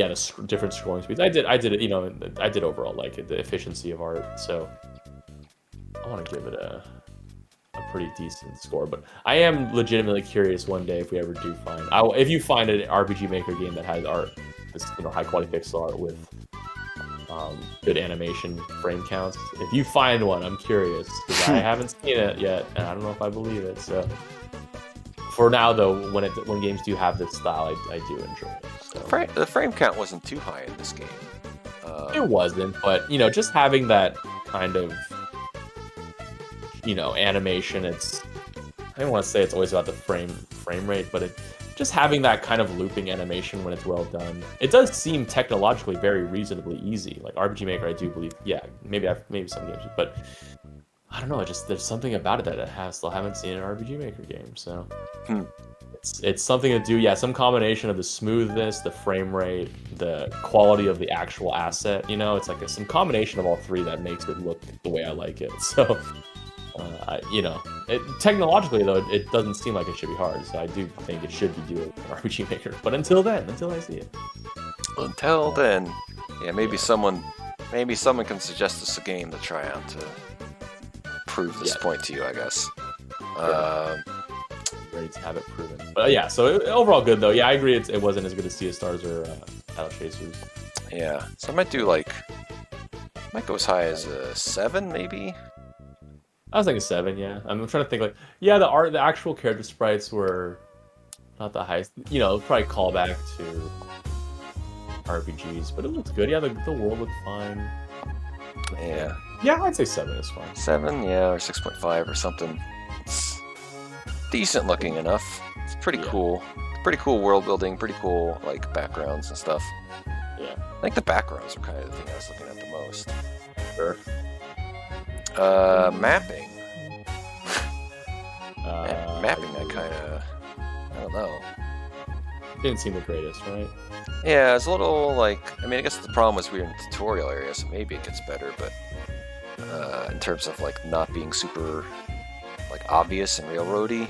S2: different scrolling speeds. I did it. I did overall like it, the efficiency of art. So I want to give it a pretty decent score. But I am legitimately curious one day if we ever do find, if you find an RPG Maker game that has art, this high quality pixel art with good animation frame counts. If you find one, I'm curious, because I haven't seen it yet, and I don't know if I believe it. So for now, though, when games do have this style, I do enjoy it. So.
S1: The frame count wasn't too high in this game.
S2: It wasn't, but just having that kind of animation. I don't want to say it's always about the frame rate, but just having that kind of looping animation when it's well done. It does seem technologically very reasonably easy. Like RPG Maker, I do believe, yeah, maybe some games, but I don't know. There's something about it that I still haven't seen in an RPG Maker game. So it's something to do. Yeah, some combination of the smoothness, the frame rate, the quality of the actual asset. It's like some combination of all three that makes it look the way I like it. So. Technologically though, it doesn't seem like it should be hard, so I do think it should be doable in RPG Maker. But until I see it.
S1: Until then, yeah, maybe someone can suggest us a game to try out to prove this point to you, I guess.
S2: Ready to have it proven. But yeah, so overall good though. Yeah, I agree. It wasn't as good as Sea of Stars or Battle Chasers.
S1: Yeah, so I might go as high as a 7, maybe.
S2: I was thinking 7, yeah. I'm trying to think the actual character sprites were not the highest. Probably call back to RPGs, but it looked good. Yeah, the world looked fine.
S1: Yeah.
S2: Yeah, I'd say 7 is fine.
S1: 7, yeah, or 6.5 or something. It's decent looking enough. It's pretty cool. Pretty cool world building, pretty cool like backgrounds and stuff.
S2: Yeah.
S1: I think the backgrounds are kind of the thing I was looking at the most.
S2: Sure.
S1: Mapping. Mapping, I don't know.
S2: Didn't seem the greatest, right?
S1: Yeah, it's a little I guess the problem was we were in the tutorial area, so maybe it gets better, but in terms of not being super obvious and railroady.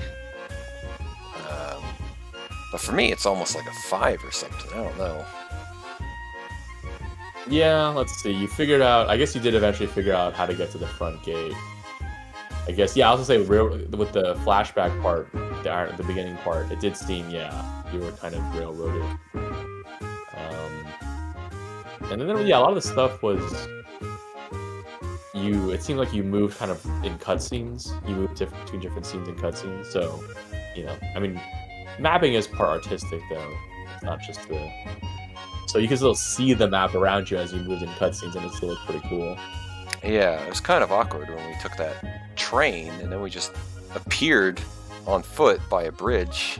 S1: But for me, it's almost like a 5 or something. I don't know.
S2: Yeah, let's see. You figured out... I guess you did eventually figure out how to get to the front gate. I guess, yeah, I was going to say, with the flashback part, the beginning part, it did seem, you were kind of railroaded. And then, a lot of the stuff was... It seemed like you moved kind of in cutscenes. You moved between different scenes in cutscenes, so, mapping is part artistic, though. It's not just the... So you can still see the map around you as you moved in cutscenes, and it still looked pretty cool.
S1: Yeah, it was kind of awkward when we took that train, and then we just appeared on foot by a bridge.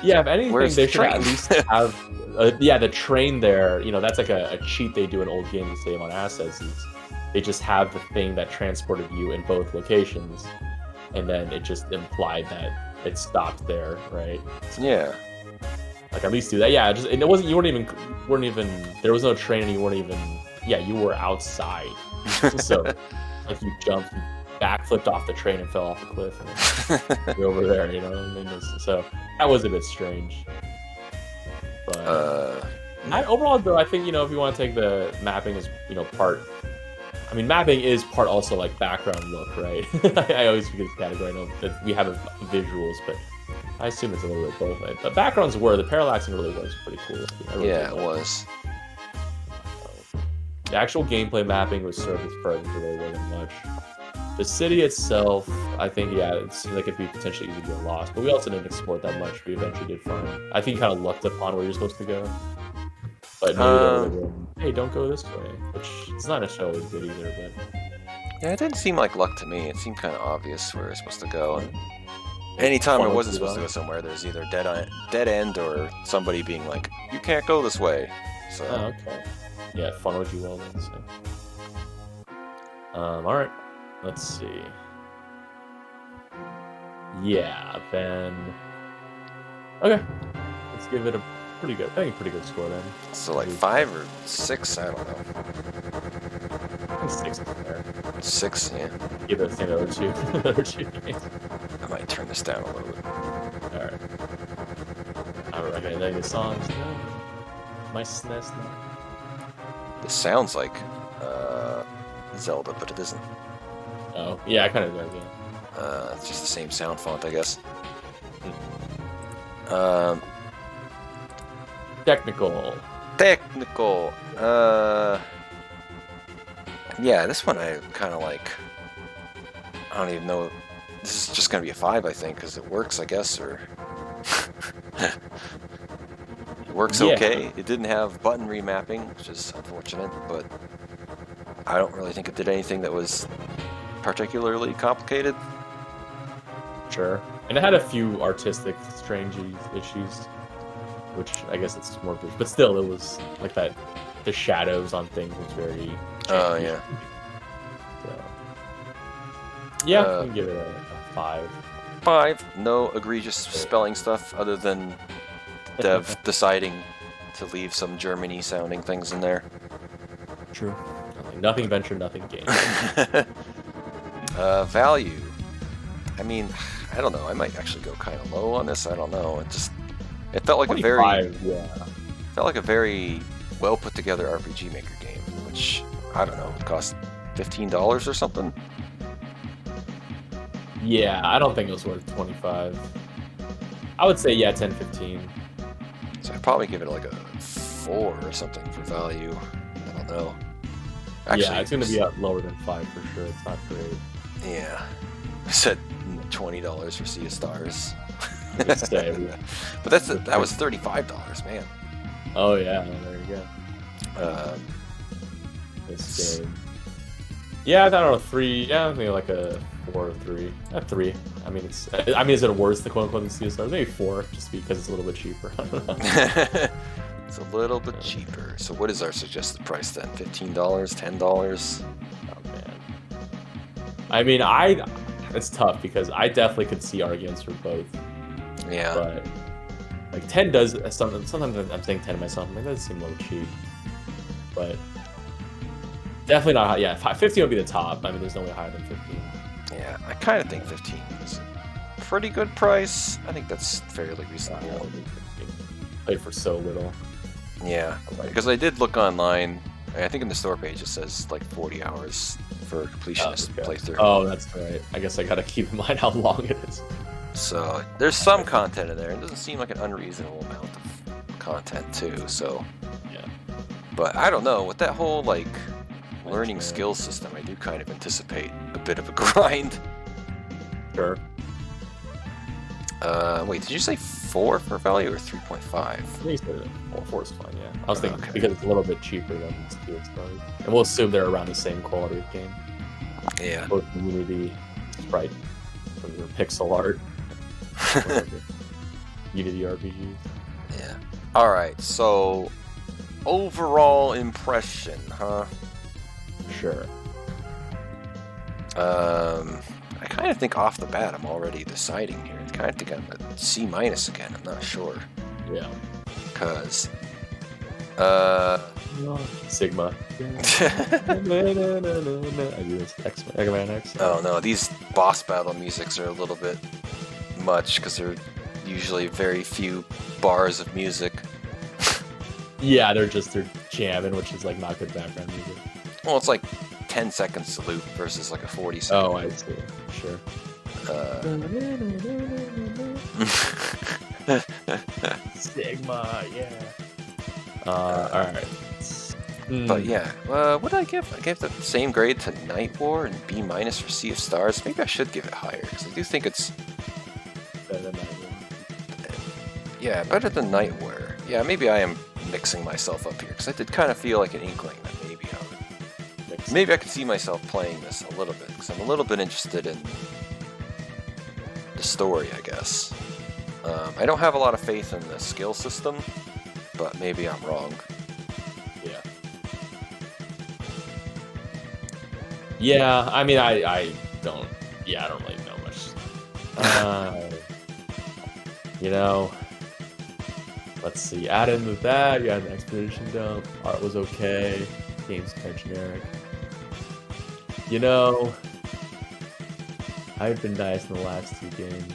S2: Yeah, if anything,
S1: Where's
S2: they
S1: the
S2: should
S1: train?
S2: at least have... the train there, that's like a cheat they do in old games to save on assets. Is they just have the thing that transported you in both locations, and then it just implied that it stopped there, right?
S1: Yeah.
S2: At least do that. Yeah, it wasn't. You weren't even. There was no train, and you weren't even. Yeah, you were outside. So, you jumped, backflipped off the train, and fell off a cliff, and you're over there. So that was a bit strange. But overall, though, I think if you want to take the mapping as part. I mean, mapping is part also background look, right? I always forget this category. I know that we have visuals, but. I assume it's a little bit both. The backgrounds the parallaxing really was pretty cool.
S1: It was.
S2: The actual gameplay mapping was served its purpose. There really wasn't much. The city itself, I think, yeah, it seemed like it'd be potentially easy to get lost, but we also didn't explore it that much. We eventually did find. I think kind of looked upon where you're supposed to go, but maybe there would have been, hey, don't go this way, which it's not necessarily good either. But
S1: Yeah, it didn't seem like luck to me. It seemed kind of obvious where it's supposed to go. And anytime I wasn't supposed to go somewhere, there's either dead end or somebody being like, "You can't go this way." So.
S2: Oh, okay. Yeah, it funneled you well then. So. All right. Let's see. Yeah, then. Okay. Let's give it a pretty good. I think a pretty good score then.
S1: So like 5 or 6, I don't know.
S2: I think 6 is fair.
S1: 6, yeah.
S2: Give it the other two. The other two games.
S1: I might turn this down a little bit.
S2: All right. I don't recognize any of the songs. No. My SNES now.
S1: This sounds like Zelda, but it isn't.
S2: Oh, yeah, I kind of do, yeah.
S1: It's just the same sound font, I guess.
S2: Technical.
S1: Yeah, this one I kind of like. I don't even know. This is just gonna be a 5, I think, because it works, I guess, or it works okay. It didn't have button remapping, which is unfortunate, but I don't really think it did anything that was particularly complicated.
S2: Sure. And it had a few artistic strange issues, which I guess it's more, but still, it was like that. The shadows on things was very.
S1: Oh yeah.
S2: So, yeah, we can give it a 5.
S1: 5. No egregious spelling stuff other than Dev deciding to leave some Germany-sounding things in there.
S2: True. Nothing venture, nothing gain.
S1: Value. I mean, I don't know. I might actually go kind of low on this. I don't know. It felt like a very felt like a very well put together RPGMaker game, which I don't know, it cost $15 or something.
S2: Yeah, I don't think it was worth 25. I would say 10, 15.
S1: So I'd probably give it like a 4 or something for value. I don't know. Actually,
S2: yeah, it's going to be up lower than 5 for sure. It's not great.
S1: Yeah. I said $20 for Sea of Stars.
S2: But
S1: that was $35, man.
S2: Oh yeah, there you go. This game. Yeah, I don't know, 3. Yeah, I think like a 4 or 3. At 3. I mean, is it worse the quote unquote than Sea of Stars? Maybe 4, just because it's a little bit cheaper. I don't know.
S1: It's a little bit cheaper. So what is our suggested price then? $15, $10?
S2: Oh man. I mean, it's tough because I definitely could see arguments for both.
S1: Yeah.
S2: But like 10 does sometimes I'm saying 10 to myself. I'm like, that does seem a little cheap. But definitely not high. Yeah, 15 would be the top. I mean, there's no way higher than 15.
S1: Yeah, I kind of think 15 is a pretty good price. I think that's fairly reasonable.
S2: Played for so little.
S1: Yeah, because I did look online. I think in the store page it says like 40 hours for a completionist playthrough.
S2: Oh, that's right. I guess I gotta keep in mind how long it is.
S1: So there's some content in there. It doesn't seem like an unreasonable amount of content too. So
S2: yeah.
S1: But I don't know, with that whole like learning skill system, I do kind of anticipate a bit of a grind.
S2: Sure.
S1: Wait, did you say 4 for value or 3.5?
S2: I think you said 4 is fine, yeah. I was thinking because it's a little bit cheaper than Sea of Stars. And we'll assume they're around the same quality of game.
S1: Yeah.
S2: Both Unity, Sprite, or pixel art. Unity RPG.
S1: Yeah. Alright, so overall impression, huh?
S2: Sure.
S1: I kind of think off the bat I'm already deciding here. I kind of think I'm a C- again. I'm not sure.
S2: Yeah.
S1: Because
S2: Sigma. I do this X-Man X.
S1: Oh no, these boss battle musics are a little bit much because they're usually very few bars of music.
S2: Yeah, they're jamming, which is like not good background music.
S1: Well, it's like 10 seconds to loop versus like a 40-second.
S2: Oh, I see. Sure. Sigma, yeah. Alright.
S1: But yeah, what did I give? I gave the same grade to Night War and B- for Sea of Stars. Maybe I should give it higher, because I do think it's...
S2: Better than Night War.
S1: Yeah, better than Night War. Yeah, maybe I am mixing myself up here, because I did kind of feel like an inkling that maybe I could see myself playing this a little bit, because I'm a little bit interested in the story, I guess. I don't have a lot of faith in the skill system, but maybe I'm wrong.
S2: Yeah. Yeah, I mean, I don't really know much. You know, let's see. Add into that, you had an expedition dump. Art was okay. Game's kind of generic. You know, I've been nice in the last 2 games.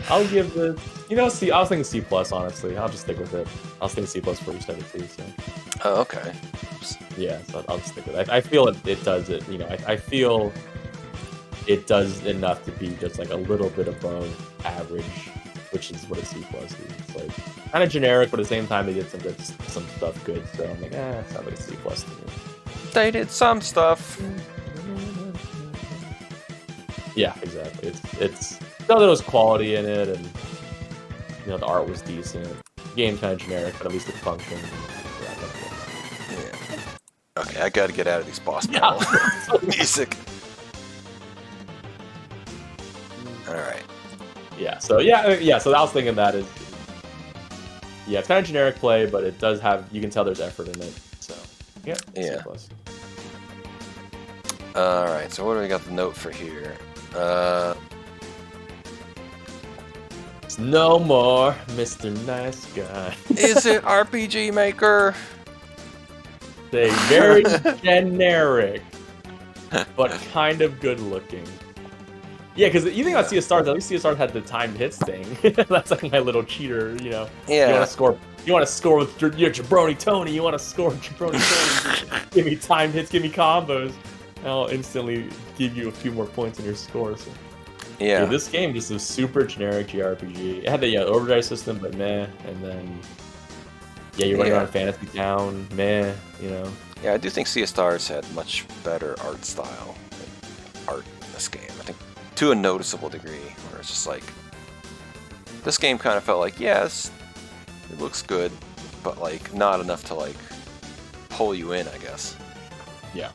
S2: I'll give this. You know, I was thinking C+, honestly. I'll just stick with it. I was thinking C+, before you started too, so.
S1: Oh, okay.
S2: Yeah, so I'll just stick with it. I feel it does it, you know, I feel it does enough to be just like a little bit above average, which is what a C+ is. It's like kind of generic, but at the same time they did some stuff good, so I'm like, it sounds like a C+ to me.
S1: They did some stuff.
S2: Yeah, exactly. It's know there was quality in it, and you know the art was decent. The game's kind of generic, but at least it functioned.
S1: Yeah. Okay, I gotta get out of these boss battle music. All right.
S2: Yeah. So so I was thinking that is. Yeah, it's kind of generic play, but it does have. You can tell there's effort in it. So yeah.
S1: Yeah. All right. So what do we got the note for here?
S2: It's no more Mr. Nice Guy.
S1: Is it RPGMaker?
S2: They very generic, but kind of good looking. Yeah, because you think about Sea of Stars, at least Sea of Stars had the timed hits thing. That's like my little cheater, you know.
S1: Yeah.
S2: You want to score with your Jabroni Tony. You want to score with Jabroni Tony. Give me timed hits, give me combos. I'll instantly give you a few more points in your score. So.
S1: Yeah.
S2: Dude, this game just was super generic JRPG. It had the overdrive system, but meh. And then, you're running around Fantasy Town, meh, you know.
S1: Yeah, I do think Sea of Stars had much better art style and art in this game. I think to a noticeable degree, where it's just like, this game kind of felt like, yes, it looks good, but like not enough to like pull you in, I guess.
S2: Yeah.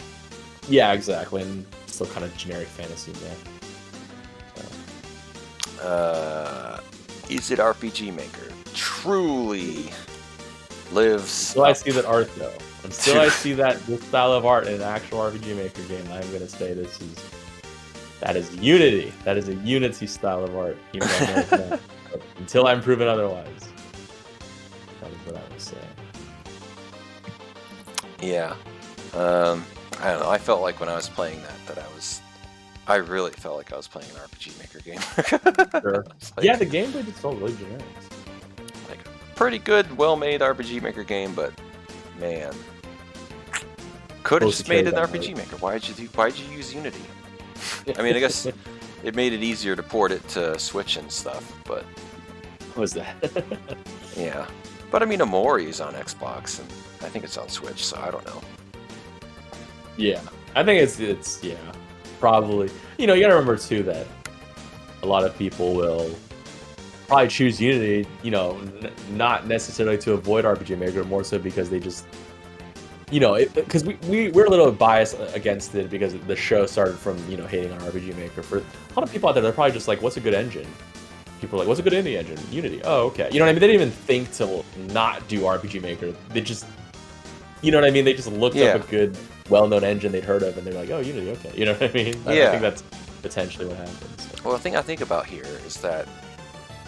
S2: Yeah, exactly, and still kind of generic fantasy, yeah.
S1: Is it RPGMaker? Truly lives.
S2: Until I see that art, though. Until I see this style of art in an actual RPG game, I'm gonna say that is Unity. That is a Unity style of art. Even though I know it's not. But until I'm proven otherwise, that is what I would say.
S1: Yeah. I don't know. I felt like when I was playing that I really felt like I was playing an RPG Maker game.
S2: Sure.
S1: Like,
S2: yeah, the gameplay just felt really generic.
S1: Like, pretty good, well-made RPG Maker game, but man, could have just made an RPG Maker. Why'd you use Unity? I mean, I guess it made it easier to port it to Switch and stuff, but
S2: What was that?
S1: yeah. But I mean, Amori is on Xbox, and I think it's on Switch, so I don't know.
S2: Yeah, I think it's probably. You know, you gotta remember too that a lot of people will probably choose Unity. You know, not necessarily to avoid RPG Maker, more so because they just, you know, because we're a little biased against it because the show started from hating on RPG Maker. For a lot of people out there, they're probably just like, "What's a good engine?" People are like, "What's a good indie engine?" Unity. Oh, okay. You know what I mean? They didn't even think to not do RPG Maker. They just, you know what I mean? They just looked up a good, well-known engine they'd heard of, and they're like, "Oh, Unity, okay." You know what I mean? I think that's potentially what happens. So.
S1: Well, the thing I think about here is that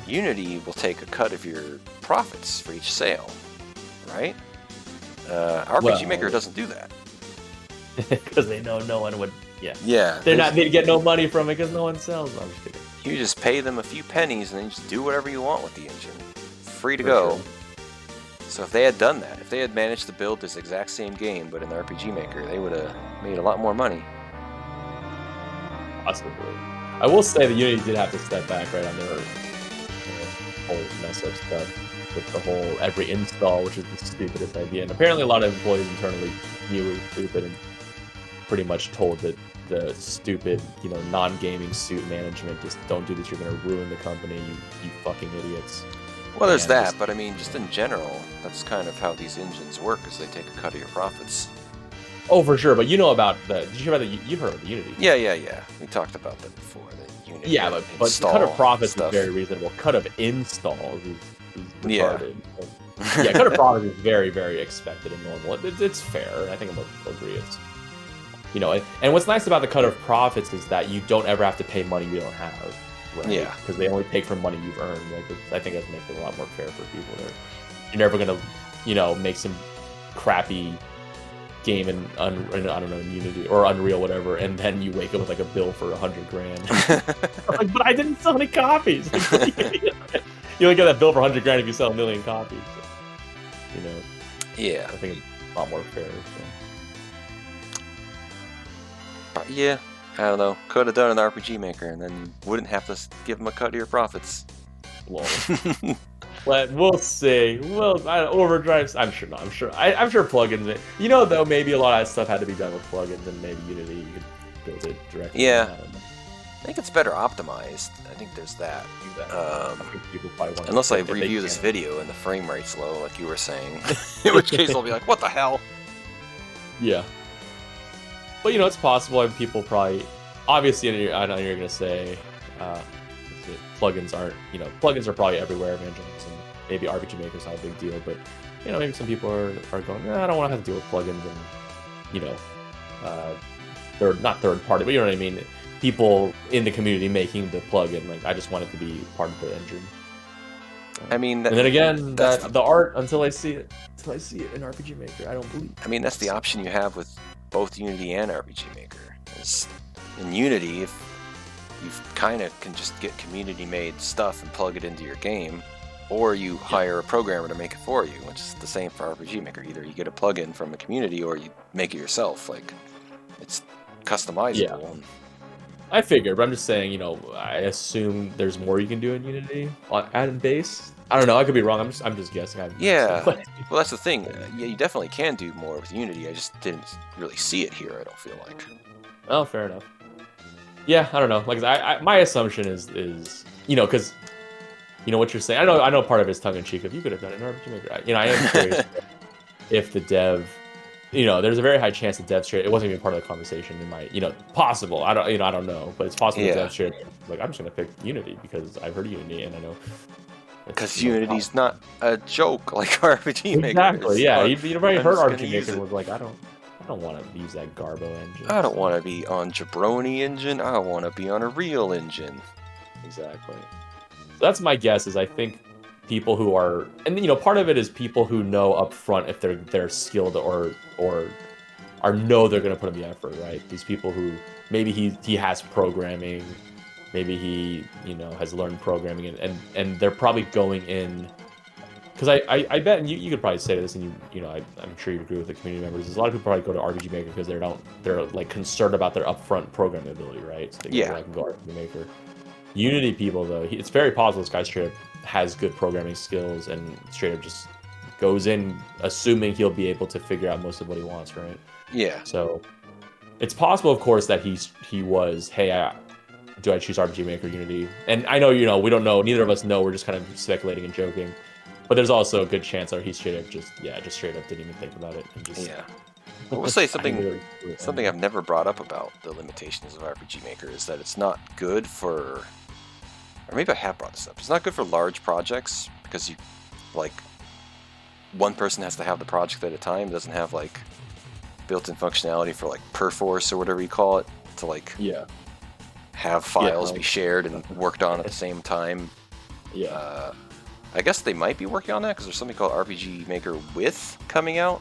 S1: Unity will take a cut of your profits for each sale, right? RPG Maker doesn't do that
S2: because they know no one would. Yeah.
S1: Yeah.
S2: They'd get no money from it because no one sells. I'm just kidding.
S1: You just pay them a few pennies and then you just do whatever you want with the engine. Free to go. Sure. So if they had done that, if they had managed to build this exact same game but in the RPG Maker, they would have made a lot more money.
S2: Possibly. I will say that Unity did have to step back right on their whole mess up stuff with the whole every install, which is the stupidest idea. And apparently a lot of employees internally knew it was stupid and pretty much told that the stupid, non-gaming suit management, just don't do this, you're going to ruin the company, you fucking idiots.
S1: Well, there's that, but I mean, just in general, that's kind of how these engines work, is they take a cut of your profits.
S2: Oh, for sure, but you know about the, did you hear about the, you've heard of the Unity?
S1: Yeah. We talked about that before, the Unity.
S2: Yeah, but cut of profits is very reasonable. Cut of installs is retarded. Yeah, cut of profits is very, very expected and normal. It's fair, and I think most people agree it's, and what's nice about the cut of profits is that you don't ever have to pay money you don't have, right?
S1: Yeah.
S2: Because they only take from money you've earned. I think that makes it a lot more fair for people there. You're never gonna, make some crappy game in I don't know, Unity or Unreal, whatever, and then you wake up with like a bill for $100,000. Like, but I didn't sell any copies. You only get that bill for $100,000 if you sell 1 million copies. So,
S1: Yeah.
S2: I think it's a lot more fair. So.
S1: Yeah, I don't know. Could have done an RPGMaker, and then you wouldn't have to give them a cut of your profits.
S2: Lol. But we'll see. Overdrives. I'm sure not. I'm sure plugins. Though maybe a lot of that stuff had to be done with plugins, and maybe Unity you could build it directly.
S1: Yeah. I think it's better optimized. I think there's that.
S2: I think people probably want
S1: unless I review this video and the frame rate's low, like you were saying, in which case I'll be like, "What the hell?"
S2: Yeah. But it's possible, and people probably, obviously, I know you're gonna say, plugins aren't, plugins are probably everywhere eventually, and maybe RPGMaker's not a big deal, but maybe some people are going, I don't want to have to deal with plugins, and they're not third party, but you know what I mean. People in the community making the plugin, like I just want it to be part of the engine.
S1: I mean,
S2: and then again, the art until I see it in RPGMaker, I don't believe.
S1: I mean, that's the option you have with both Unity and RPGMaker. In Unity, if you kind of can just get community-made stuff and plug it into your game, or you hire a programmer to make it for you, which is the same for RPGMaker. Either you get a plugin from a community, or you make it yourself. Like, it's customizable.
S2: Yeah. I figured, but I'm just saying, I assume there's more you can do in Unity at base. I don't know. I could be wrong. I'm just guessing.
S1: Well, that's the thing. Yeah, you definitely can do more with Unity. I just didn't really see it here. I don't feel like.
S2: Oh, fair enough. Yeah, I don't know. Like, my assumption is because what you're saying. I know part of it's tongue in cheek. If you could have done it in RPGMaker, I am curious if the dev. There's a very high chance the dev shared. It wasn't even part of the conversation. It might, possible. I don't know, but it's possible the dev shared. Like, I'm just gonna pick Unity because I've heard Unity and I know.
S1: Because Unity's not a joke like RPGMaker.
S2: Exactly. Yeah, you probably heard RPGMaker and was like, I don't want to use that Garbo engine.
S1: I don't want to be on Jabroni engine. I want to be on a real engine.
S2: Exactly. So that's my guess. Is I think people who are, and part of it is people who know up front if they're skilled or know they're going to put in the effort, right? These people who maybe he has programming, maybe he has learned programming, and they're probably going in because I bet, and you could probably say this, and I'm sure you agree with the community members. There's a lot of people probably go to RPGMaker because they're like concerned about their upfront programming ability, right? So they can go RPGMaker. Unity people though, it's very possible this guy straight up has good programming skills and straight up just goes in assuming he'll be able to figure out most of what he wants, right?
S1: Yeah.
S2: So it's possible, of course, that he was, hey, do I choose RPGMaker or Unity? And I know, we don't know. Neither of us know. We're just kind of speculating and joking. But there's also a good chance that he straight up just straight up didn't even think about it. And just,
S1: Well, we'll say something I've never brought up about the limitations of RPGMaker is that it's not good for, or maybe I have brought this up. It's not good for large projects because one person has to have the project at a time. It doesn't have built-in functionality for Perforce or whatever you call it to have files be shared and worked on at the same time.
S2: Yeah.
S1: I guess they might be working on that because there's something called RPGMaker with coming out,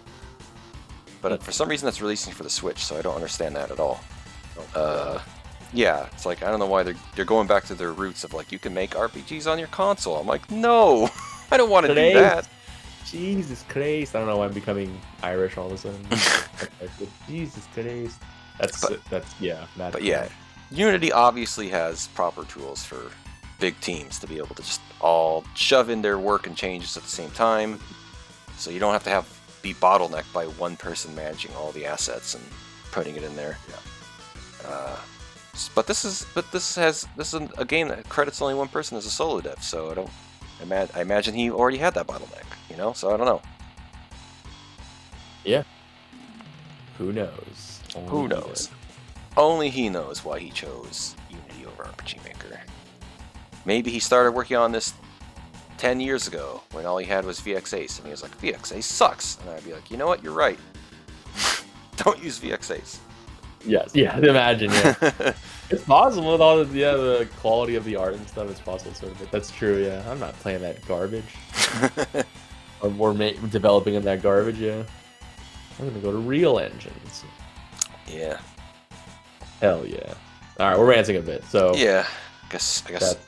S1: but for some reason that's releasing for the Switch, so I don't understand that at all. Yeah, it's I don't know why they're going back to their roots of you can make RPGs on your console. I'm like, no, I don't want to do that.
S2: Jesus Christ! I don't know why I'm becoming Irish all of a sudden. Jesus Christ! That's mad.
S1: But yeah, Unity obviously has proper tools for big teams to be able to just all shove in their work and changes at the same time, so you don't have to be bottlenecked by one person managing all the assets and putting it in there. But this is a game that credits only one person as a solo dev, so I imagine he already had that bottleneck, you know. So I don't know.
S2: Yeah. Who knows?
S1: Who knows? Only he knows why he chose Unity over RPGMaker. Maybe he started working on this 10 years ago when all he had was VX Ace, and he was like, VX Ace sucks. And I'd be like, you know what? You're right. Don't use VX Ace.
S2: Yes, yeah, imagine, yeah. It's possible with all the quality of the art and stuff, it's possible sort of. That's true, yeah. I'm not playing that garbage. or developing in that garbage, yeah. I'm gonna go to real engines.
S1: Yeah.
S2: Hell yeah. Alright, we're ranting a bit, so...
S1: Yeah, I guess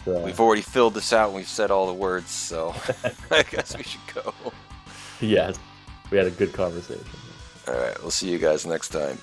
S1: we've already filled this out and we've said all the words, so I guess we should go.
S2: Yes, we had a good conversation.
S1: Alright, we'll see you guys next time.